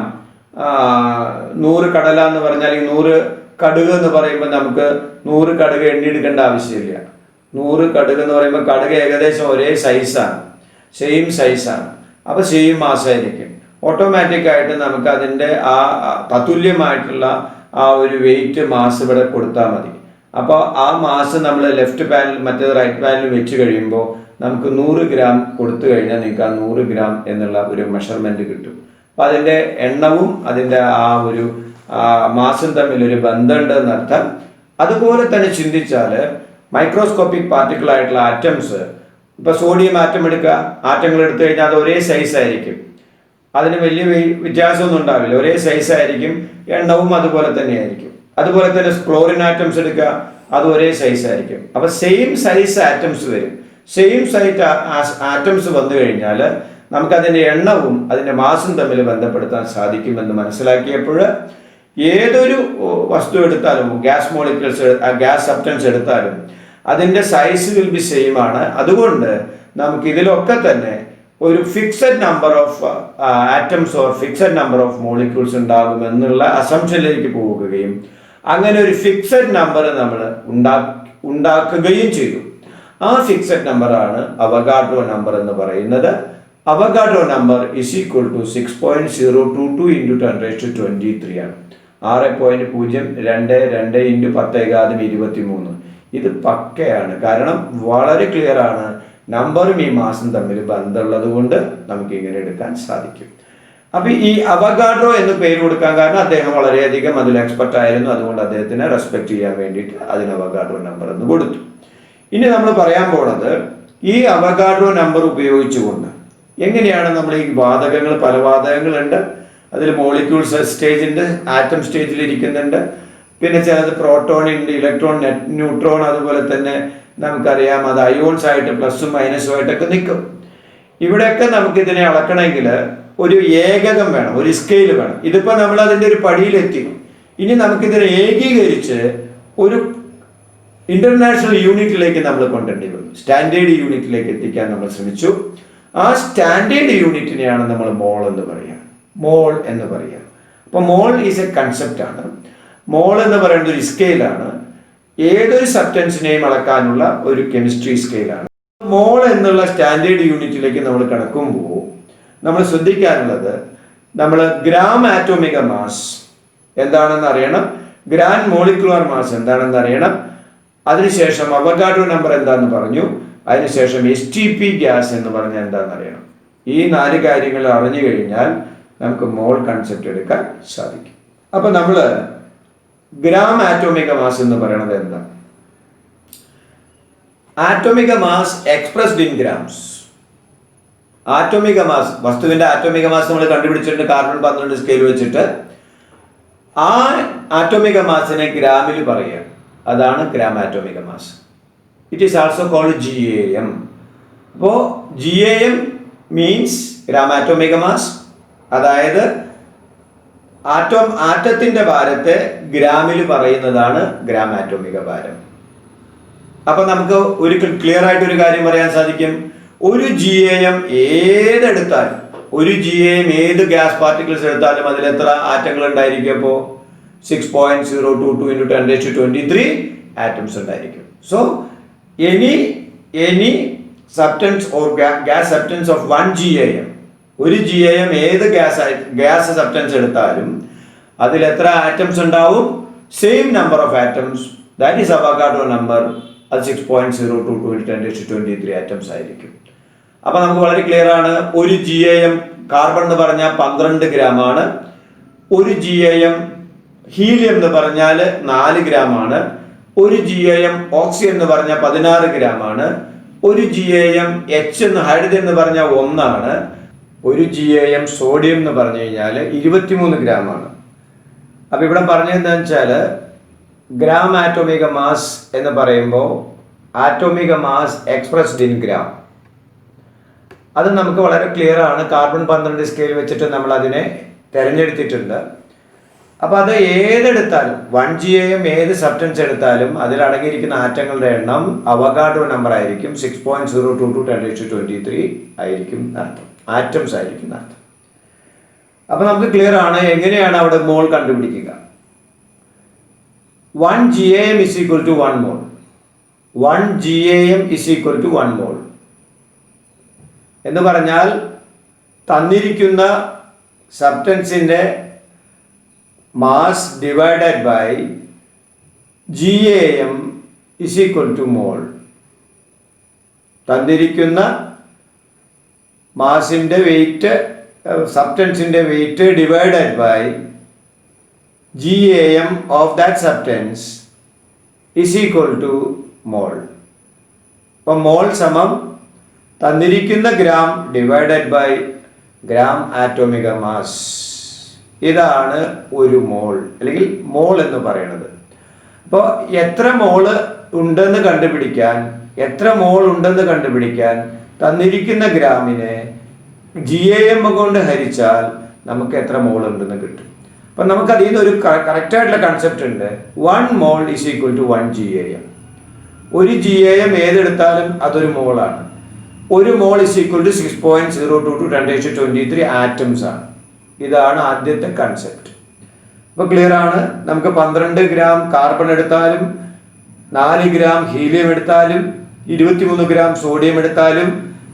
100 കടല എന്ന് പറഞ്ഞാൽ 100 കടുക് എന്ന് പറയുമ്പോൾ നമുക്ക് 100 കടുക് എണ്ണിയെടുക്കേണ്ട ആവശ്യമില്ല. 100 കടുക് എന്ന് പറയുമ്പോൾ കടുക് ഏകദേശം ഒരേ സൈസാണ്, സെയിം സൈസാണ്. അപ്പോൾ സെയിം മാസമായിരിക്കും. ഓട്ടോമാറ്റിക്കായിട്ട് നമുക്ക് അതിൻ്റെ ആ തത്തുല്യമായിട്ടുള്ള ആ ഒരു വെയിറ്റ് മാസ് ഇവിടെ കൊടുത്താൽ മതി. അപ്പോൾ ആ മാസ് നമ്മൾ ലെഫ്റ്റ് പാനൽ മറ്റേത് റൈറ്റ് പാനൽ വെച്ച് കഴിയുമ്പോൾ നമുക്ക് 100 ഗ്രാം കൊടുത്തു കഴിഞ്ഞാൽ നിങ്ങൾക്ക് ആ 100 ഗ്രാം എന്നുള്ള ഒരു മെഷർമെൻറ്റ് കിട്ടും. അപ്പോൾ അതിൻ്റെ എണ്ണവും അതിൻ്റെ ആ ഒരു മാസും തമ്മിലൊരു ബന്ധമുണ്ട് എന്നർത്ഥം. അതുപോലെ തന്നെ ചിന്തിച്ചാൽ മൈക്രോസ്കോപ്പിക് പാർട്ടിക്കിൾ ആയിട്ടുള്ള ആറ്റംസ്, ഇപ്പോൾ സോഡിയം ആറ്റം എടുക്കുക, ആറ്റങ്ങൾ എടുത്തു കഴിഞ്ഞാൽ അത് ഒരേ സൈസ് ആയിരിക്കും, അതിന് വലിയ വ്യത്യാസമൊന്നും ഉണ്ടാവില്ല, ഒരേ സൈസ് ആയിരിക്കും. എണ്ണവും അതുപോലെ തന്നെ ആയിരിക്കും. അതുപോലെ തന്നെ ക്ലോറിൻ ആറ്റംസ് എടുക്കുക, അത് ഒരേ സൈസ് ആയിരിക്കും. അപ്പോൾ സെയിം സൈസ് ആറ്റംസ് വരും. സെയിം സൈറ്റ് ആറ്റംസ് വന്നു കഴിഞ്ഞാൽ നമുക്കതിൻ്റെ എണ്ണവും അതിൻ്റെ മാസും തമ്മിൽ ബന്ധപ്പെടുത്താൻ സാധിക്കുമെന്ന് മനസ്സിലാക്കിയപ്പോൾ ഏതൊരു വസ്തു എടുത്താലും, ഗ്യാസ് മോളിക്യൂൾസ്, ഗ്യാസ് സബ്സ്റ്റൻസ് എടുത്താലും അതിൻ്റെ സൈസ് വിൽ ബി സെയിം ആണ്. അതുകൊണ്ട് നമുക്ക് ഇതിലൊക്കെ തന്നെ ഒരു fixed number of atoms or fixed number of molecules ഉണ്ടാകും എന്നുള്ള അസംഷനിലേക്ക് പോവുകയും അങ്ങനെ ഒരു ഫിക്സഡ് നമ്പർ നമ്മൾ ഉണ്ടാക്കുകയും ചെയ്തു. ആ ഫിക്സഡ് നമ്പറാണ് അവഗാഡ്രോ നമ്പർ എന്ന് പറയുന്നത്. Avogadro number is equal to 6.022 × 10⁻23 ആണ്. 6.022 × 10⁻23. ഇത് പക്കയാണ്. കാരണം വളരെ ക്ലിയർ ആണ്. നമ്പറും ഈ മാസം തമ്മിൽ ബന്ധമുള്ളത് കൊണ്ട് നമുക്ക് ഇങ്ങനെ എടുക്കാൻ സാധിക്കും. അപ്പൊ ഈ അവഗാഡ്രോ എന്ന് പേര് കൊടുക്കാൻ കാരണം അദ്ദേഹം വളരെയധികം അതിൽ എക്സ്പെർട്ട് ആയിരുന്നു. അതുകൊണ്ട് അദ്ദേഹത്തിനെ റെസ്പെക്ട് ചെയ്യാൻ വേണ്ടിയിട്ട് അതിന് അവഗാഡ്രോ നമ്പർ എന്ന് കൊടുത്തു. ഇനി നമ്മൾ പറയാൻ പോണത് ഈ അവഗാഡ്രോ നമ്പർ ഉപയോഗിച്ചുകൊണ്ട് എങ്ങനെയാണ് നമ്മൾ ഈ വാതകങ്ങൾ, പല വാതകങ്ങളുണ്ട്, അതിൽ മോളിക്യൂൾസ് സ്റ്റേജിൻ്റെ ആറ്റം സ്റ്റേജിൽ ഇരിക്കുന്നുണ്ട്. പിന്നെ ചിലത് പ്രോട്ടോൺ ഉണ്ട്, ഇലക്ട്രോൺ, ന്യൂട്രോൺ, അതുപോലെ തന്നെ നമുക്കറിയാം അത് അയോൺസ് ആയിട്ട് പ്ലസും മൈനസും ആയിട്ടൊക്കെ നിൽക്കും. ഇവിടെയൊക്കെ നമുക്കിതിനെ അളക്കണമെങ്കിൽ ഒരു ഏകകം വേണം, ഒരു സ്കെയിൽ വേണം. ഇതിപ്പോൾ നമ്മൾ അതിൻ്റെ ഒരു പടിയിലെത്തി. ഇനി നമുക്കിതിനെ ഏകീകരിച്ച് ഒരു ഇന്റർനാഷണൽ യൂണിറ്റിലേക്ക് നമ്മൾ കൊണ്ടുവരേണ്ടി വരും. സ്റ്റാൻഡേർഡ് യൂണിറ്റിലേക്ക് എത്തിക്കാൻ നമ്മൾ ശ്രമിച്ചു. ആ സ്റ്റാൻഡേർഡ് യൂണിറ്റിനെയാണ് നമ്മൾ മോൾ എന്ന് പറയുക. മോൾ എന്ന് പറയുക. അപ്പോൾ മോൾ ഈസ് എ കൺസെപ്റ്റ് ആണ്. മോൾ എന്ന് പറയുന്നത് ഒരു സ്കെയിലാണ്. ഏതൊരു സബ്സ്റ്റൻസിനെയും അളക്കാനുള്ള ഒരു കെമിസ്ട്രി സ്കെയിലാണ്. മോൾ എന്നുള്ള സ്റ്റാൻഡേർഡ് യൂണിറ്റിലേക്ക് നമ്മൾ കടക്കുമ്പോൾ നമ്മൾ ശ്രദ്ധിക്കാനുള്ളത്, നമ്മൾ ഗ്രാം ആറ്റോമിക മാസ് എന്താണെന്ന് അറിയണം, ഗ്രാം മോളിക്കുലർ മാസ് എന്താണെന്ന് അറിയണം, അതിനുശേഷം അവഗാഡ്രോ നമ്പർ എന്താണെന്ന് പറഞ്ഞു, അതിനുശേഷം STP ഗ്യാസ് എന്ന് പറഞ്ഞാൽ എന്താണെന്ന് അറിയണം. ഈ 4 കാര്യങ്ങൾ അറിഞ്ഞു കഴിഞ്ഞാൽ നമുക്ക് മോൾ കൺസെപ്റ്റ് എടുക്കാൻ സാധിക്കും. അപ്പം നമ്മൾ ഗ്രാം ആറ്റോമിക മാസ് എന്ന് പറയുന്നത് എന്താ? ആറ്റോമിക മാസ് എക്സ്പ്രസ്ഡ് ഇൻ ഗ്രാംസ്. ആറ്റോമിക മാസ്, വസ്തുവിന്റെ ആറ്റോമിക മാസ് നമ്മൾ കണ്ടുപിടിച്ചിട്ടുണ്ട് കാർബൺ 12 സ്കെയിൽ വെച്ചിട്ട്. ആ ആറ്റോമിക മാസിനെ ഗ്രാമിൽ പറയുക, അതാണ് gram atomic mass. It is also called GAM. അപ്പോൾ GAM means gram atomic mass. അതായത് ആറ്റത്തിന്റെ ഭാരത്തെ ഗ്രാമിൽ പറയുന്നതാണ് ഗ്രാം ആറ്റോമിക ഭാരം. അപ്പൊ നമുക്ക് ഒരു ക്ലിയർ ആയിട്ട് ഒരു കാര്യം പറയാൻ സാധിക്കും. ഒരു GAM ഏതെടുത്താലും, ഒരു GAM ഏത് ഗ്യാസ് പാർട്ടിക്കിൾസ് എടുത്താലും അതിൽ എത്ര ആറ്റങ്ങൾ ഉണ്ടായിരിക്കും? അപ്പോൾ 6.022 × 10⁻23 ആറ്റംസ് ഉണ്ടായിരിക്കും. So any substance or gas substance of 1 GAM, ഒരു GAM ഏത് ഗ്യാസ് സബ്സ്റ്റൻസ് എടുത്താലും അതിൽ എത്ര ആറ്റംസ് ഉണ്ടാവും? Same number of atoms, that is Avogadro number. അത് 6.022 × 10⁻23 ആറ്റംസ് ആയിരിക്കും. അപ്പൊ നമുക്ക് വളരെ ക്ലിയർ ആണ്. ഒരു GAM കാർബൺ എന്ന് പറഞ്ഞാൽ 12 ഗ്രാം ആണ്. ഒരു GAM ഹീലിയം എന്ന് പറഞ്ഞാൽ 4 ഗ്രാം ആണ്. ഒരു GAM ഓക്സിജൻ എന്ന് പറഞ്ഞാൽ 16 ഗ്രാം ആണ്. ഒരു GAM ഹൈഡ്രജൻ എന്ന് പറഞ്ഞാൽ 1 ആണ്. ഒരു GAM സോഡിയം എന്ന് പറഞ്ഞു കഴിഞ്ഞാൽ 23 ഗ്രാം ആണ്. അപ്പൊ ഇവിടെ പറഞ്ഞതെന്താണെന്ന് വെച്ചാൽ ഗ്രാം ആറ്റോമിക മാസ് എന്ന് പറയുമ്പോൾ ആറ്റോമിക മാസ് എക്സ്പ്രസ്ഡ് ഇൻ ഗ്രാം, അത് നമുക്ക് വളരെ ക്ലിയർ ആണ്. കാർബൺ 12 സ്കെയിൽ വെച്ചിട്ട് നമ്മൾ അതിനെ തിരഞ്ഞെടുത്തിട്ടുണ്ട്. അപ്പൊ അത് ഏതെടുത്താലും 1 GAM ഏത് സബ്സ്റ്റൻസ് എടുത്താലും അതിൽ അടങ്ങിയിരിക്കുന്ന ആറ്റങ്ങളുടെ എണ്ണം അവഗാഡ്രോ നമ്പർ ആയിരിക്കും. 6.022 × 10⁻23 ആയിരിക്കും അർത്ഥം, ആറ്റംസ് ആയിരിക്കും അർത്ഥം. അപ്പൊ നമുക്ക് ക്ലിയർ ആണ് എങ്ങനെയാണ് അവിടെ മോൾ കണ്ടുപിടിക്കുക. 1 GAM is equal to 1 mole. 1 GAM is equal to 1 mole എന്ന് പറഞ്ഞാൽ തന്നിരിക്കുന്ന സബ്സ്റ്റൻസിന്റെ mass divided by GAM is equal to mole. തന്നിരിക്കുന്ന മാസിന്റെ വെയിറ്റ്, സബ്സ്റ്റൻസിന്റെ weight divided by GAM of that substance is equal to mole. അപ്പോൾ മോൾ സമം തന്നിരിക്കുന്ന gram divided by gram atomic mass ഇതാണ് ഒരു മോൾ അല്ലെങ്കിൽ മോൾ എന്ന് പറയുന്നത്. അപ്പോൾ എത്ര മോള് ഉണ്ടെന്ന് കണ്ടുപിടിക്കാൻ തന്നിരിക്കുന്ന ഗ്രാമിനെ GAM കൊണ്ട് ഹരിച്ചാൽ നമുക്ക് എത്ര മോൾ ഉണ്ടെന്ന് കിട്ടും. അപ്പം നമുക്ക് അതിൽ നിന്ന് ഒരു കറക്റ്റായിട്ടുള്ള കൺസെപ്റ്റ് ഉണ്ട്. 1 മോൾ ഈസ് ഈക്വൽ ടു 1 GAM. ഒരു GAM ഏതെടുത്താലും അതൊരു മോളാണ്. ഒരു മോൾ ഈസ് ഈക്വൽ ടു 6.022 1023 ആറ്റംസ് ആണ്. ഇതാണ് ആദ്യത്തെ കൺസെപ്റ്റ്. അപ്പോൾ ക്ലിയർ ആണ്. നമുക്ക് 12 ഗ്രാം കാർബൺ എടുത്താലും 4 ഗ്രാം ഹീലിയം എടുത്താലും 23 ഗ്രാം സോഡിയം എടുത്താലും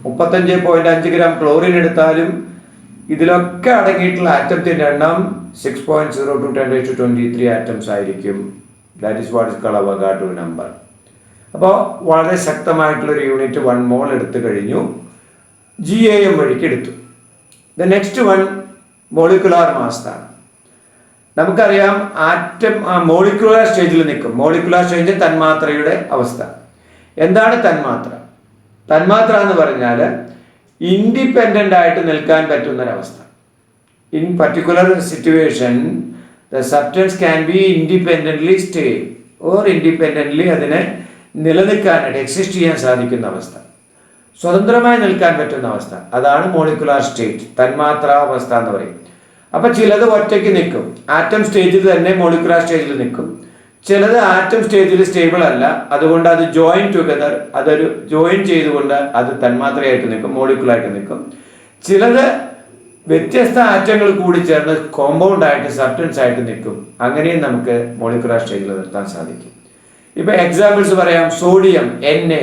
35.5 ഗ്രാം ക്ലോറിൻ എടുത്താലും ഇതിലൊക്കെ അടങ്ങിയിട്ടുള്ള ആറ്റത്തിന്റെ എണ്ണം 6.02 1023 ആറ്റംസ് ആയിരിക്കും. That is what is called Avogadro number. അപ്പോൾ വളരെ ശക്തമായിട്ടുള്ളൊരു യൂണിറ്റ് 1 മോൾ എടുത്തു കഴിഞ്ഞു. GAM വഴിക്ക് എടുത്തു. The next one molecular mass ആണ്. നമുക്കറിയാം ആറ്റം മോളിക്കുലാർ സ്റ്റേജിൽ നിൽക്കും. മോളിക്കുലാർ സ്റ്റേജിൽ തന്മാത്രയുടെ അവസ്ഥ എന്താണ്? തന്മാത്ര എന്ന് പറഞ്ഞാൽ ഇൻഡിപെൻഡൻ്റ് ആയിട്ട് നിൽക്കാൻ പറ്റുന്നൊരവസ്ഥ. In particular situation the substance can be independently stay or independently അതിനെ നിലനിൽക്കാനായിട്ട് എക്സിസ്റ്റ് ചെയ്യാൻ സാധിക്കുന്ന അവസ്ഥ, സ്വതന്ത്രമായി നിൽക്കാൻ പറ്റുന്ന അവസ്ഥ, അതാണ് മോളിക്കുലാർ സ്റ്റേറ്റ്, തന്മാത്രാവസ്ഥ എന്ന് പറയും. അപ്പം ചിലത് ഒറ്റയ്ക്ക് നിൽക്കും, ആറ്റം സ്റ്റേജിൽ തന്നെ മോളിക്കുലാർ സ്റ്റേജിൽ നിൽക്കും. ചിലത് ആറ്റം സ്റ്റേജിൽ സ്റ്റേബിൾ അല്ല, അതുകൊണ്ട് അത് ജോയിൻ ടുഗദർ, അതൊരു ജോയിൻ ചെയ്തുകൊണ്ട് അത് തന്മാത്രയായിട്ട് നിൽക്കും, മോളിക്കുലായിട്ട് നിൽക്കും. ചിലത് വ്യത്യസ്ത ആറ്റങ്ങൾ കൂടി ചേർന്ന് കോമ്പൗണ്ട് ആയിട്ട് സബ്സ്റ്റൻസ് ആയിട്ട് നിൽക്കും. അങ്ങനെയും നമുക്ക് മോളിക്കുലാർ സ്റ്റേജിൽ നിർത്താൻ സാധിക്കും. ഇപ്പൊ എക്സാമ്പിൾസ് പറയാം. സോഡിയം Na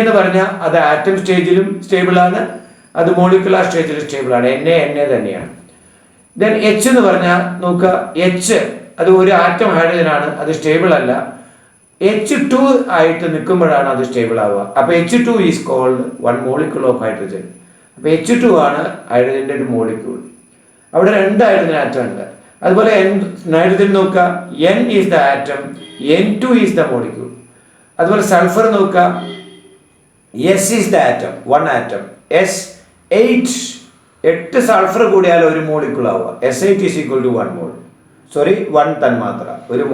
എന്ന് പറഞ്ഞാൽ അത് ആറ്റം സ്റ്റേജിലും സ്റ്റേബിൾ ആണ്, അത് മോളിക്കുലാർ സ്റ്റേജിലും സ്റ്റേബിൾ ആണ്. Na തന്നെയാണ്. ദെൻ H എന്ന് പറഞ്ഞാൽ നോക്കുക, H അത് ഒരു ആറ്റം ഹൈഡ്രജൻ ആണ്, അത് സ്റ്റേബിൾ അല്ല. H2 ആയിട്ട് നിൽക്കുമ്പോഴാണ് അത് സ്റ്റേബിൾ ആവുക. അപ്പൊ H2 is called 1 molecule of hydrogen. അപ്പൊ H2 ആണ് ഹൈഡ്രജന്റെ ഒരു മോളിക്യൂൾ. അവിടെ 2 ഹൈഡ്രജൻ ആറ്റം ഉണ്ട്. അതുപോലെ നൈട്രജൻ നോക്കുക, N is the atom, N2 is the molecule. അതുപോലെ സൾഫർ നോക്കുക, S is the atom, 1 atom, S8 8 sulphur കൂടിയാൽ ഒരു മോളിക്യൂൾ ആവുക. S8 ഈസ് ഈക്വൽ ടു 1 മോൾ, 1 തന്മാത്ര, ഒരു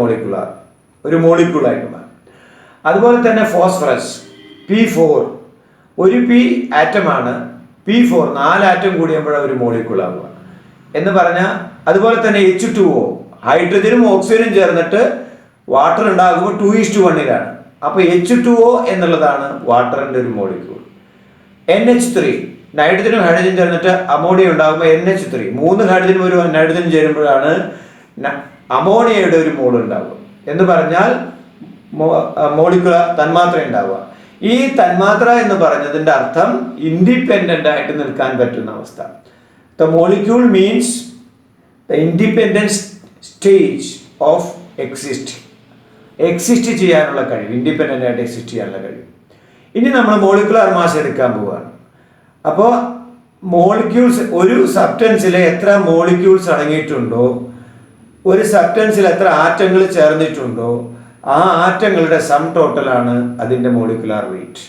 മോളിക്യൂളായിട്ട് മാറും. അതുപോലെ തന്നെ ഫോസ്ഫറസ് P4 ഒരു P ആറ്റമാണ്, P4 4 ആറ്റം കൂടിയുമ്പോഴാണ് ഒരു മോളിക്യൂൾ ആവുക എന്ന് പറഞ്ഞാൽ. അതുപോലെ തന്നെ H2O ഹൈഡ്രജനും ഓക്സിജനും ചേർന്നിട്ട് വാട്ടർ ഉണ്ടാകുമ്പോൾ 2:1 അപ്പോൾ H2O എന്നുള്ളതാണ് വാട്ടറിന്റെ ഒരു മോളിക്യൂൾ. NH3 നൈട്രജനും ഹൈഡ്രജനും ചേർന്നിട്ട് അമോണിയ ഉണ്ടാകുമ്പോൾ NH3 3 ഹൈഡ്രജനും ഒരു നൈട്രജനും ചേരുമ്പോഴാണ് അമോണിയയുടെ ഒരു മോൾ ഉണ്ടാവുക എന്ന് പറഞ്ഞാൽ മോളിക്കുലർ തന്മാത്ര ഉണ്ടാവുക. ഈ തന്മാത്ര എന്ന് പറഞ്ഞതിന്റെ അർത്ഥം ഇൻഡിപെൻഡന്റ് ആയിട്ട് നിൽക്കാൻ പറ്റുന്ന അവസ്ഥ. The molecule means the independence stage of exist ചെയ്യാനുള്ള കഴിവ്, ഇൻഡിപെൻഡന്റ് ആയിട്ട് എക്സിസ്റ്റ് ചെയ്യാനുള്ള കഴിവ്. ഇനി നമ്മൾ മോളിക്കുലാർ മാസ് എടുക്കാൻ പോവുകയാണ്. അപ്പോൾ മോളിക്യൂൾസ്, ഒരു സബ്സ്റ്റൻസിൽ എത്ര മോളിക്യൂൾസ് അടങ്ങിയിട്ടുണ്ടോ, ഒരു സബ്സ്റ്റൻസിൽ എത്ര ആറ്റങ്ങൾ ചേർന്നിട്ടുണ്ടോ, ആ ആറ്റങ്ങളുടെ സം ടോട്ടലാണ് അതിൻ്റെ മോളിക്കുലാർ വെയിറ്റ്.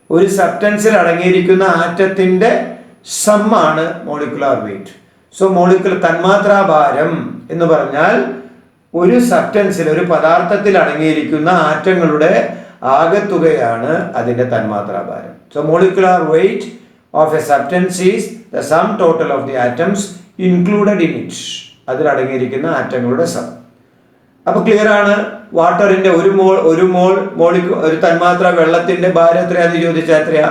ഒരു സബ്സ്റ്റൻസിൽ അടങ്ങിയിരിക്കുന്ന ആറ്റത്തിൻ്റെ സമ്മാണ് മോളിക്കുലാർ വെയിറ്റ്. സോ മോളിക്കുലർ തന്മാത്രാഭാരം എന്ന് പറഞ്ഞാൽ ഒരു സബ്സ്റ്റൻസിൽ, ഒരു പദാർത്ഥത്തിൽ അടങ്ങിയിരിക്കുന്ന ആറ്റങ്ങളുടെ ആകെത്തുകയാണ് അതിൻ്റെ തന്മാത്രാഭാരം. So molecular weight of a substance is the sum total of the atoms included in it, അതിലടങ്ങിയിരിക്കുന്ന ആറ്റങ്ങളുടെ സം. അപ്പൊ ക്ലിയർ ആണ്. വാട്ടറിന്റെ ഒരു തന്മാത്ര വെള്ളത്തിന്റെ ഭാരം എത്രയാന്ന് ചോദിച്ചാൽ എത്രയാ?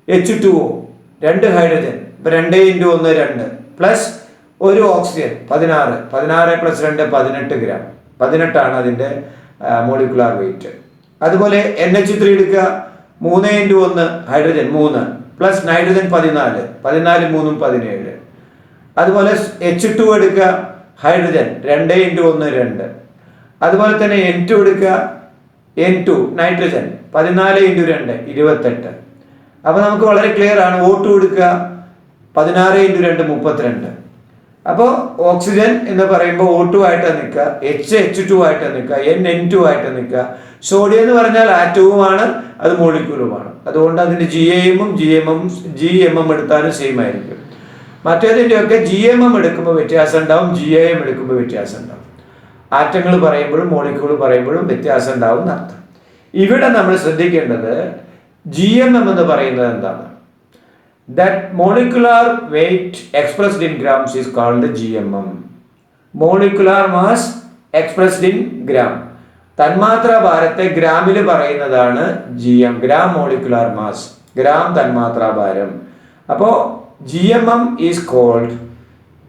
H2O 2 ഹൈഡ്രജൻ, 2 × 1 2 പ്ലസ് ഒരു ഓക്സിജൻ 16 + 2 18 ഗ്രാം, 18 അതിന്റെ മോളിക്കുലാർ വെയിറ്റ്. അതുപോലെ NH3 എടുക്കുക, 3 × 1 ഹൈഡ്രജൻ 3 പ്ലസ് നൈട്രജൻ 14 3 17. അതുപോലെ H2 എടുക്കുക, ഹൈഡ്രജൻ 2 × 1 2. അതുപോലെ തന്നെ N2 എടുക്കുക, N2 നൈട്രജൻ 14 × 2 28. അപ്പോൾ നമുക്ക് വളരെ ക്ലിയർ ആണ്. O2 എടുക്കുക, 16 × 2 32. അപ്പോൾ ഓക്സിജൻ എന്ന് പറയുമ്പോൾ O2 ആയിട്ട് നിൽക്കുക, H2 ആയിട്ട് നിൽക്കുക, N2 ആയിട്ട് നിൽക്കുക. സോഡിയം എന്ന് പറഞ്ഞാൽ ആറ്റവുമാണ്, അത് മോളിക്യൂളുമാണ്. അതുകൊണ്ട് അതിൻ്റെ GAM GMM എടുത്താലും സെയിം ആയിരിക്കും. മറ്റേതിൻ്റെയൊക്കെ GMM എടുക്കുമ്പോൾ വ്യത്യാസം ഉണ്ടാവും, GAM എടുക്കുമ്പോൾ വ്യത്യാസം ഉണ്ടാവും. ആറ്റങ്ങൾ പറയുമ്പോഴും മോളിക്യൂൾ പറയുമ്പോഴും വ്യത്യാസം ഉണ്ടാവും എന്നർത്ഥം. ഇവിടെ നമ്മൾ ശ്രദ്ധിക്കേണ്ടത് GMM എന്ന് പറയുന്നത് എന്താണ്? That molecular weight expressed in grams is called GMM. Molecular mass expressed in gram. തന്മാത്രാ ഭാരത്തെ ഗ്രാമിൽ പറയുന്നതാണ് GM, gram molecular mass, gram തന്മാത്രാ ഭാരം. അപ്പോൾ GMM is called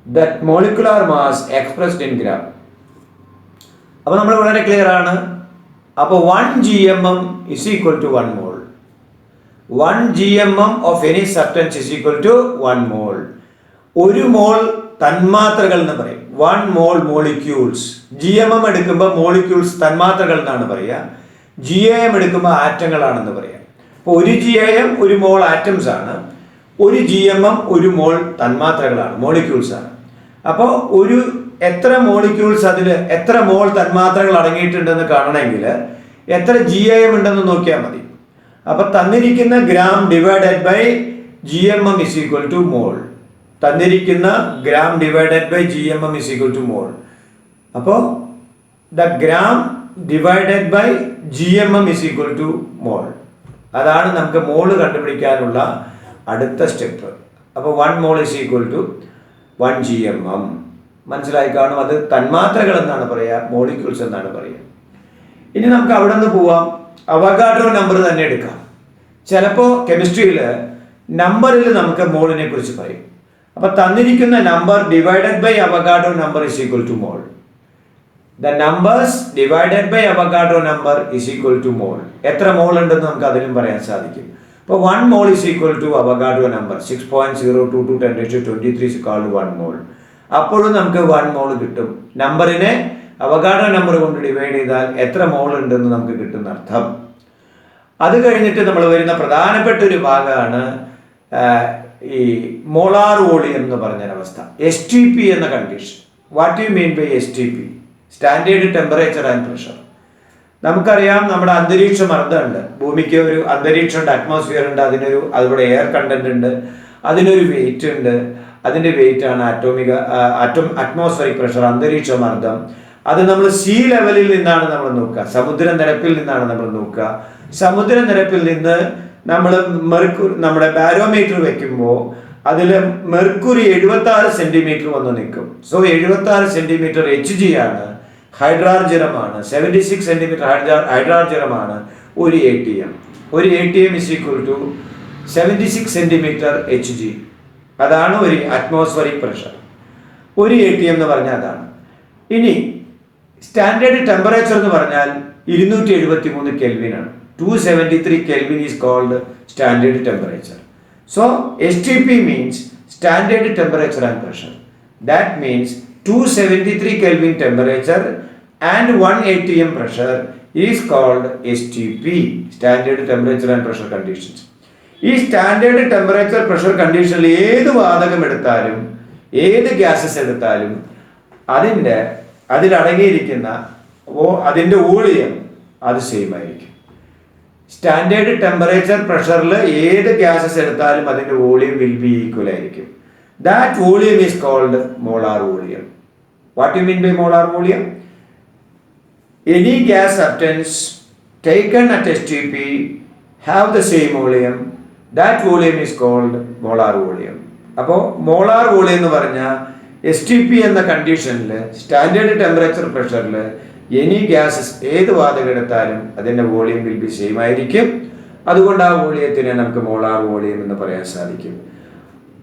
that molecular mass expressed in gram. അപ്പോൾ നമ്മൾ വളരെ ക്ലിയർ ആണ്. അപ്പോൾ 1 GMM is equal to 1 mole. 1 GMM of any substance is equal to 1 mole. ഒരു മോൾ തന്മാത്രകൾ എന്ന് പറയും. 1 mole molecules. GMM എടുക്കുമ്പോൾ മോളിക്യൂൾസ് തന്മാത്രകൾ എന്നാണ് പറയുക. GAM എടുക്കുമ്പോൾ ആറ്റങ്ങളാണെന്ന് പറയാം. അപ്പോൾ ഒരു GAM ഒരു മോൾ ആറ്റംസ് ആണ്, ഒരു GMM ഒരു മോൾ തന്മാത്രകളാണ്, മോളിക്യൂൾസ് ആണ്. അപ്പോൾ ഒരു എത്ര മോളിക്യൂൾസ്, അതിൽ എത്ര മോൾ തന്മാത്രകൾ അടങ്ങിയിട്ടുണ്ടെന്ന് കാണണമെങ്കിൽ എത്ര GAM ഉണ്ടെന്ന് നോക്കിയാൽ മതി. അപ്പോൾ തന്നിരിക്കുന്ന gram divided by GMM is equal to mole. തന്നിരിക്കുന്ന gram divided by GMM is equal to mole. അപ്പോൾ the gram divided by GMM is equal to mole. അതാണ് നമുക്ക് മോള് കണ്ടുപിടിക്കാനുള്ള അടുത്ത സ്റ്റെപ്പ്. അപ്പോൾ 1 mole is equal to 1 GMM. മനസ്സിലായി കാണും. അത് തന്മാത്രകൾ എന്നാണ് പറയുക, മോളിക്യൂൾസ് എന്നാണ് പറയുക. ഇനി നമുക്ക് അവിടെ നിന്ന് പോവാം. അവഗാഡ്രോ നമ്പർ തന്നെ എടുക്കാം. ചിലപ്പോൾ കെമിസ്ട്രിയിൽ നമ്പറിൽ നമുക്ക് മോളിനെ കുറിച്ച് പറയും. അപ്പോൾ തന്നിരിക്കുന്ന number divided by Avogadro number is equal to mole. The numbers divided by Avogadro number is equal to mole. എത്ര മോൾ ഉണ്ടെന്ന് നമുക്ക് അതിലും പറയാൻ സാധിക്കും. അപ്പോൾ 1 mole is equal to Avogadro number 6.022 10⁻23 is called 1 mole. അപ്പോഴും നമുക്ക് 1 മോൾ കിട്ടും. നമ്പറിനെ അവഗാഡ്രോ നമ്പർ കൊണ്ട് ഡിവൈഡ് ചെയ്താൽ എത്ര മോൾ ഉണ്ടെന്ന് നമുക്ക് കിട്ടുന്ന അർത്ഥം. അത് കഴിഞ്ഞിട്ട് നമ്മൾ വരുന്ന പ്രധാനപ്പെട്ട ഒരു ഭാഗമാണ് ഈ മോളാർ വോളിയം എന്ന് പറഞ്ഞൊരവസ്ഥ, STP എന്ന condition. What you mean by STP? Standard temperature and pressure. നമുക്കറിയാം നമ്മുടെ അന്തരീക്ഷ മർദ്ദമുണ്ട്. ഭൂമിക്ക് ഒരു അന്തരീക്ഷമുണ്ട്, അറ്റ്മോസ്ഫിയർ ഉണ്ട്, അതിലൂടെ എയർ കണ്ടന്റ് ഉണ്ട്, അതിനൊരു വെയിറ്റ് ഉണ്ട്. അതിൻ്റെ വെയിറ്റ് ആണ് അറ്റ്മോസ്ഫിയറിക് പ്രഷർ, അന്തരീക്ഷ മർദ്ദം. അത് നമ്മൾ സീ ലെവലിൽ നിന്നാണ് നമ്മൾ നോക്കുക, സമുദ്രനിരപ്പിൽ നിന്നാണ് നമ്മൾ നോക്കുക. സമുദ്രനിരപ്പിൽ നിന്ന് നമ്മൾ നമ്മുടെ ബാരോമീറ്റർ വെക്കുമ്പോൾ അതിൽ മെർക്കുറി 76 സെന്റിമീറ്റർ വന്ന് നിൽക്കും. സോ 76 സെന്റിമീറ്റർ HG ആണ്, ഹൈഡ്രാർജനമാണ്. 76 സെന്റിമീറ്റർ ഹൈഡ്രാർജനമാണ് ഒരു ATM. ഒരു ATM is equal to 76 centimetre HG. അതാണ് ഒരു അറ്റ്മോസ്ഫറിക് പ്രഷർ. ഒരു ATM എന്ന് പറഞ്ഞാൽ അതാണ്. ഇനി സ്റ്റാൻഡേർഡ് ടെമ്പറേച്ചർ എന്ന് പറഞ്ഞാൽ 273 കെൽവിൻ ആണ്. 273 Kelvin is called standard temperature. So STP means standard temperature and pressure. That means 273 Kelvin temperature and 1 ATM pressure is called STP, standard temperature and pressure conditions. ഈ സ്റ്റാൻഡേർഡ് ടെമ്പറേച്ചർ പ്രഷർ കണ്ടീഷനിൽ ഏത് വാതകം എടുത്താലും ഏത് ഗ്യാസസ് എടുത്താലും അതിലടങ്ങിയിരിക്കുന്ന അതിൻ്റെ വോളിയം അത് സെയിം ആയിരിക്കും. സ്റ്റാൻഡേർഡ് ടെമ്പറേച്ചർ പ്രഷറിൽ ഏത് ഗ്യാസസ് എടുത്താലും അതിൻ്റെ വോളിയം വിൽ ബി ഈക്വൽ ആയിരിക്കും. That volume is called molar volume. What you mean by molar volume? Any gas substance taken at STP have the same volume. That volume is called molar volume. അപ്പോൾ മോളാർ വോളിയം എന്ന് പറഞ്ഞാൽ STP എന്ന കണ്ടീഷനിൽ സ്റ്റാൻഡേർഡ് ടെമ്പറേച്ചർ പ്രഷറിൽ എനി ഗ്യാസസ് ഏത് വാതകം എടുത്താലും അതിൻ്റെ വോളിയം വിൽ ബി സെയിം ആയിരിക്കും. അതുകൊണ്ട് ആ വോളിയത്തിനെ നമുക്ക് മോളാർ വോളിയം എന്ന് പറയാൻ സാധിക്കും.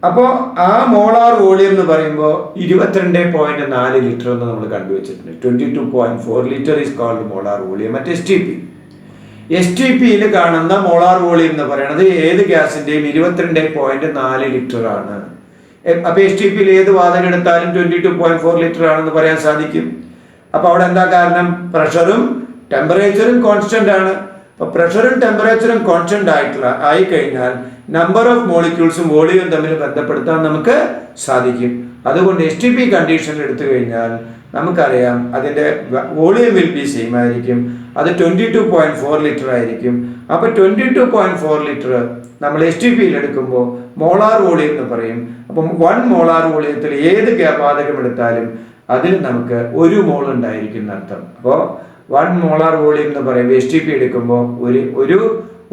അപ്പോൾ ആ മോളാർ വോളിയം എന്ന് പറയുമ്പോൾ 22.4 ലിറ്റർ എന്ന് നമ്മൾ കണ്ടുവച്ചിട്ടുണ്ട്. 22.4 litre is called molar volume at STP. STPയിൽ കാണുന്ന മോളാർ വോളിയം എന്ന് പറയുന്നത് ഏത് ഗ്യാസിൻ്റെയും 22.4 ലിറ്റർ ആണ്. അപ്പോൾ STPയിൽ ഏത് വാതകം എടുത്താലും 22.4 ലിറ്റർ ആണെന്ന് പറയാൻ സാധിക്കും. അപ്പോൾ അവിടെ എന്താ കാരണം? പ്രഷറും ടെമ്പറേച്ചറും കോൺസ്റ്റന്റ് ആണ്. അപ്പോൾ പ്രഷറും ടെമ്പറേച്ചറും കോൺസ്റ്റന്റ് ആയിക്കഴിഞ്ഞാൽ നമ്പർ ഓഫ് മോളിക്യൂൾസും വോളിയവും തമ്മിൽ ബന്ധപ്പെടുത്താൻ നമുക്ക് സാധിക്കും. അതുകൊണ്ട് STP കണ്ടീഷനിൽ എടുത്തു കഴിഞ്ഞാൽ നമുക്കറിയാം അതിൻ്റെ വോളിയം വിൽ ബി സെയിം ആയിരിക്കും. അത് 22.4 ലിറ്റർ ആയിരിക്കും. അപ്പോൾ 22.4 ലിറ്റർ നമ്മൾ STPയിൽ എടുക്കുമ്പോൾ മോളാർ വോളിയം എന്ന് പറയും. അപ്പം 1 മോളാർ വോളിയത്തിൽ ഏത് വാതകം എടുത്താലും അതിൽ നമുക്ക് 1 മോൾ ഉണ്ടായിരിക്കും എന്നർത്ഥം. അപ്പോൾ 1 മോളാർ വോളിയം എന്ന് പറയുമ്പോൾ STP എടുക്കുമ്പോൾ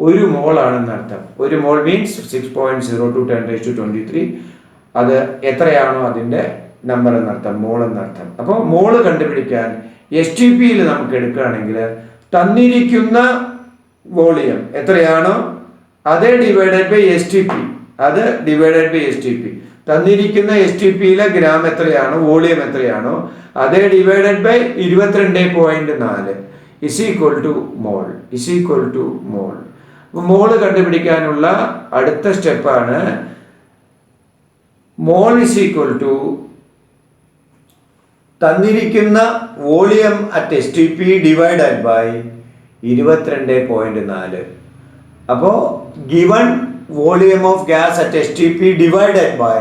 ഒരു മോളാണെന്നർത്ഥം. 1 മോൾ മീൻസ് 6.02 10⁻23. അത് എത്രയാണോ അതിൻ്റെ നമ്പർ എന്നർത്ഥം, മോൾ എന്നർത്ഥം. അപ്പോൾ മോള് കണ്ടുപിടിക്കാൻ STPയിൽ നമുക്ക് എടുക്കുകയാണെങ്കിൽ തന്നിരിക്കുന്ന വോളിയം എത്രയാണോ അതേ ഡിവൈഡഡ് ബൈ STP, അത് ഡിവൈഡഡ് ബൈ STP. തന്നിരിക്കുന്ന STPയിലെ ഗ്രാം എത്രയാണോ, വോളിയം എത്രയാണോ അതേ divided by 22.4 is equal to mole. Mole കണ്ടുപിടിക്കാനുള്ള അടുത്ത സ്റ്റെപ്പാണ് മോൾ ഇസ് ഈക്വൽ ടു തന്നിരിക്കുന്ന volume at STP divided by 22.4. അപ്പോൾ given volume of gas at STP divided by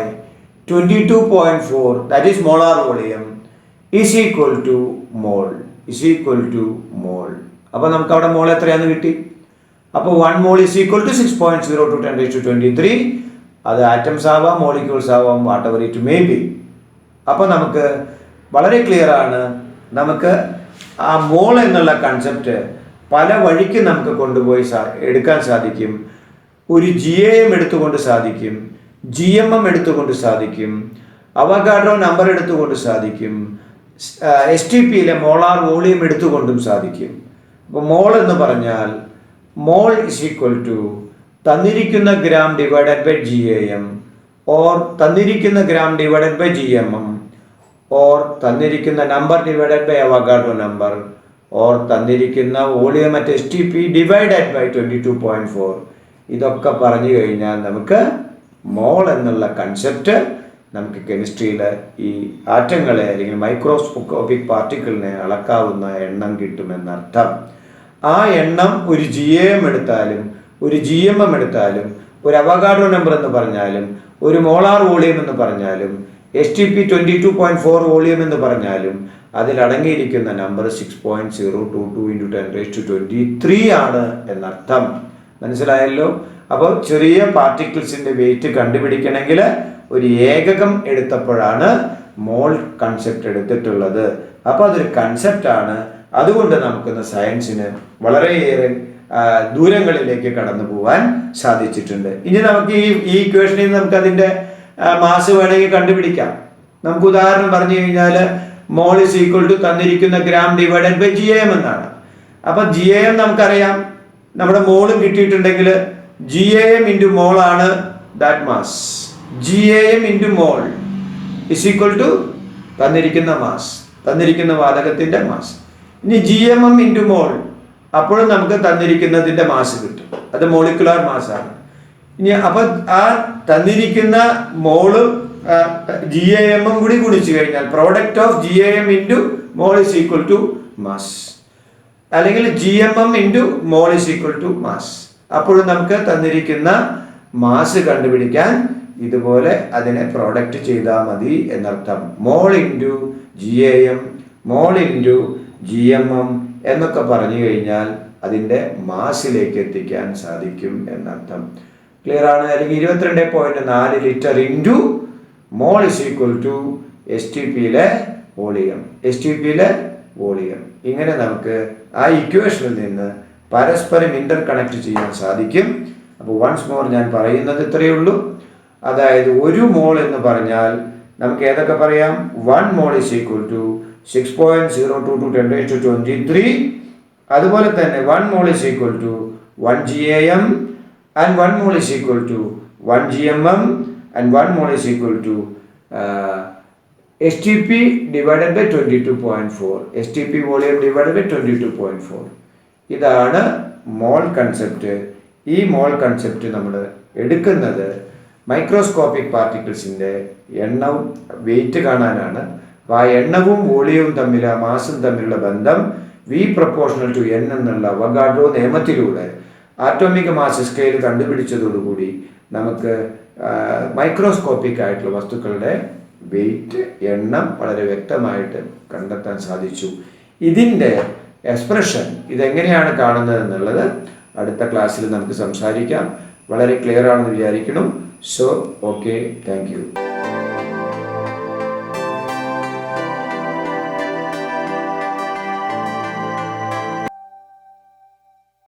22.4 that is molar volume is equal to mole. അപ്പോൾ നമുക്ക് അവിടെ മോൾ എത്രയാണെന്ന് കിട്ടി. അപ്പോൾ 1 മോൾ ഈസ് ഈക്വൽ ടു 6.02 10⁻23. അത് ആറ്റംസ് ആവാം, മോളിക്യൂൾസ് ആവാം, what ever it may be. അപ്പോൾ നമുക്ക് വളരെ ക്ലിയർ ആണ്, നമുക്ക് ആ മോൾ എന്നുള്ള കൺസെപ്റ്റ് പല വഴിക്ക് നമുക്ക് കൊണ്ടുപോയി എടുക്കാൻ സാധിക്കും. ഒരു GAM എടുത്തുകൊണ്ട് സാധിക്കും, GMM എടുത്തുകൊണ്ട് സാധിക്കും, അവഗാഡ്രോ നമ്പർ എടുത്തുകൊണ്ട് സാധിക്കും, STPയിലെ മോളാർ വോളിയം എടുത്തുകൊണ്ടും സാധിക്കും. അപ്പോൾ മോൾ എന്ന് പറഞ്ഞാൽ മോൾ ഇസ് ഈക്വൽ ടു തന്നിരിക്കുന്ന gram divided by GAM or തന്നിരിക്കുന്ന gram divided by GMM or തന്നിരിക്കുന്ന number divided by Avogadro number or തന്നിരിക്കുന്ന volume at STP divided by 22.4. ഇതൊക്കെ പറഞ്ഞു കഴിഞ്ഞാൽ നമുക്ക് മോൾ എന്നുള്ള കൺസെപ്റ്റ് നമുക്ക് കെമിസ്ട്രിയിൽ ഈ ആറ്റങ്ങളെ അല്ലെങ്കിൽ മൈക്രോസ്കോപ്പിക് പാർട്ടിക്കിളിനെ അളക്കാവുന്ന എണ്ണം കിട്ടുമെന്നർത്ഥം. ആ എണ്ണം ഒരു GAM എടുത്താലും ഒരു GMM എടുത്താലും ഒരു അവഗാഡ്രോ നമ്പർ എന്ന് പറഞ്ഞാലും ഒരു മോളാർ വോളിയം എന്ന് പറഞ്ഞാലും STP 22.4 വോളിയം എന്ന് പറഞ്ഞാലും അതിലടങ്ങിയിരിക്കുന്ന നമ്പർ 6.022 × 10⁻23 ആണ് എന്നർത്ഥം. മനസ്സിലായല്ലോ? അപ്പോൾ ചെറിയ പാർട്ടിക്കിൾസിൻ്റെ വെയിറ്റ് കണ്ടുപിടിക്കണമെങ്കിൽ ഒരു ഏകകം എടുത്തപ്പോഴാണ് മോൾ കൺസെപ്റ്റ് എടുത്തിട്ടുള്ളത്. അപ്പോൾ അതൊരു കൺസെപ്റ്റാണ്. അതുകൊണ്ട് നമുക്കിന്ന് സയൻസിന് വളരെയേറെ ദൂരങ്ങളിലേക്ക് കടന്നു പോകാൻ സാധിച്ചിട്ടുണ്ട്. ഇനി നമുക്ക് ഈ ഇക്വേഷനിൽ നമുക്ക് അതിൻ്റെ മാസ് വേണമെങ്കിൽ കണ്ടുപിടിക്കാം. നമുക്ക് ഉദാഹരണം പറഞ്ഞു കഴിഞ്ഞാൽ മോൾ ഇസ് ഈക്വൽ ടു തന്നിരിക്കുന്ന ഗ്രാം ഡിവൈഡഡ് ബൈ GAM എന്നാണ്. അപ്പൊ GAM നമുക്കറിയാം, നമ്മുടെ മോളും കിട്ടിയിട്ടുണ്ടെങ്കിൽ GAM ഇൻറ്റു മോൾ ആണ് that mass. GAM into mole is equal to തന്നിരിക്കുന്ന മാസ്, തന്നിരിക്കുന്ന വാതകത്തിന്റെ മാസ്. ഇനി GMM ഇൻറ്റു മോൾ, അപ്പോഴും നമുക്ക് തന്നിരിക്കുന്നതിന്റെ മാസ് കിട്ടും. അത് മോളിക്കുലാർ മാസാണ്. ഇനി അപ്പൊ ആ തന്നിരിക്കുന്ന മോളും GAM കൂടി ഗുണിച്ചു കഴിഞ്ഞാൽ product of GAM into mole is equal to mass, അല്ലെങ്കിൽ GMM into mole is equal to mass. അപ്പോഴും നമുക്ക് തന്നിരിക്കുന്ന മാസ് കണ്ടുപിടിക്കാൻ ഇതുപോലെ അതിനെ പ്രോഡക്റ്റ് ചെയ്താൽ മതി എന്നർത്ഥം. മോൾ ഇൻറ്റു GAM, മോൾ ഇൻറ്റു GMM എന്നൊക്കെ പറഞ്ഞു കഴിഞ്ഞാൽ അതിൻ്റെ മാസിലേക്ക് എത്തിക്കാൻ സാധിക്കും എന്നർത്ഥം. ക്ലിയർ ആണ്? അല്ലെങ്കിൽ 22.4 litre into mole is equal to STPയിലെ വോളിയം, STPയിലെ വോളിയം. ഇങ്ങനെ നമുക്ക് ആ ഇക്വേഷനിൽ നിന്ന് പരസ്പരം ഇന്റർ കണക്ട് ചെയ്യാൻ സാധിക്കും. അപ്പോൾ വൺസ് മോർ ഞാൻ പറയുന്നത് ഇത്രയേ ഉള്ളൂ. അതായത് ഒരു മോൾ എന്ന് പറഞ്ഞാൽ നമുക്ക് ഏതൊക്കെ പറയാം? 1 മോൾ ഇസ് ഈക്വൽ ടു 6.022 10⁻23. അതുപോലെ തന്നെ 1 mole is equal to 1 GAM and 1 mole is equal to 1 GMM and 1 mole is equal to STP divided by 22.4, STP volume divided by 22.4. ഇതാണ് മോൾ കൺസെപ്റ്റ്. ഈ മോൾ കൺസെപ്റ്റ് നമ്മൾ എടുക്കുന്നത് മൈക്രോസ്കോപ്പിക് പാർട്ടിക്കിൾസിൻ്റെ എണ്ണവും വെയിറ്റ് കാണാനാണ്. അപ്പോൾ ആ എണ്ണവും വോളിയവും തമ്മിൽ, ആ മാസും തമ്മിലുള്ള ബന്ധം V പ്രപ്പോർഷണൽ ടു N എന്നുള്ള അവഗാഡ്രോ നിയമത്തിലൂടെ ആറ്റോമിക് മാസ് സ്കെയിൽ കണ്ടുപിടിച്ചതോടുകൂടി നമുക്ക് മൈക്രോസ്കോപ്പിക് ആയിട്ടുള്ള വസ്തുക്കളുടെ വെയിറ്റ്, എണ്ണം വളരെ വ്യക്തമായിട്ട് കണ്ടെത്താൻ സാധിച്ചു. ഇതിൻ്റെ എക്സ്പ്രഷൻ ഇതെങ്ങനെയാണ് കാണുന്നത് എന്നുള്ളത് അടുത്ത ക്ലാസ്സിൽ നമുക്ക് സംസാരിക്കാം. വളരെ ക്ലിയർ ആണെന്ന് വിചാരിക്കണം. So okay, thank you.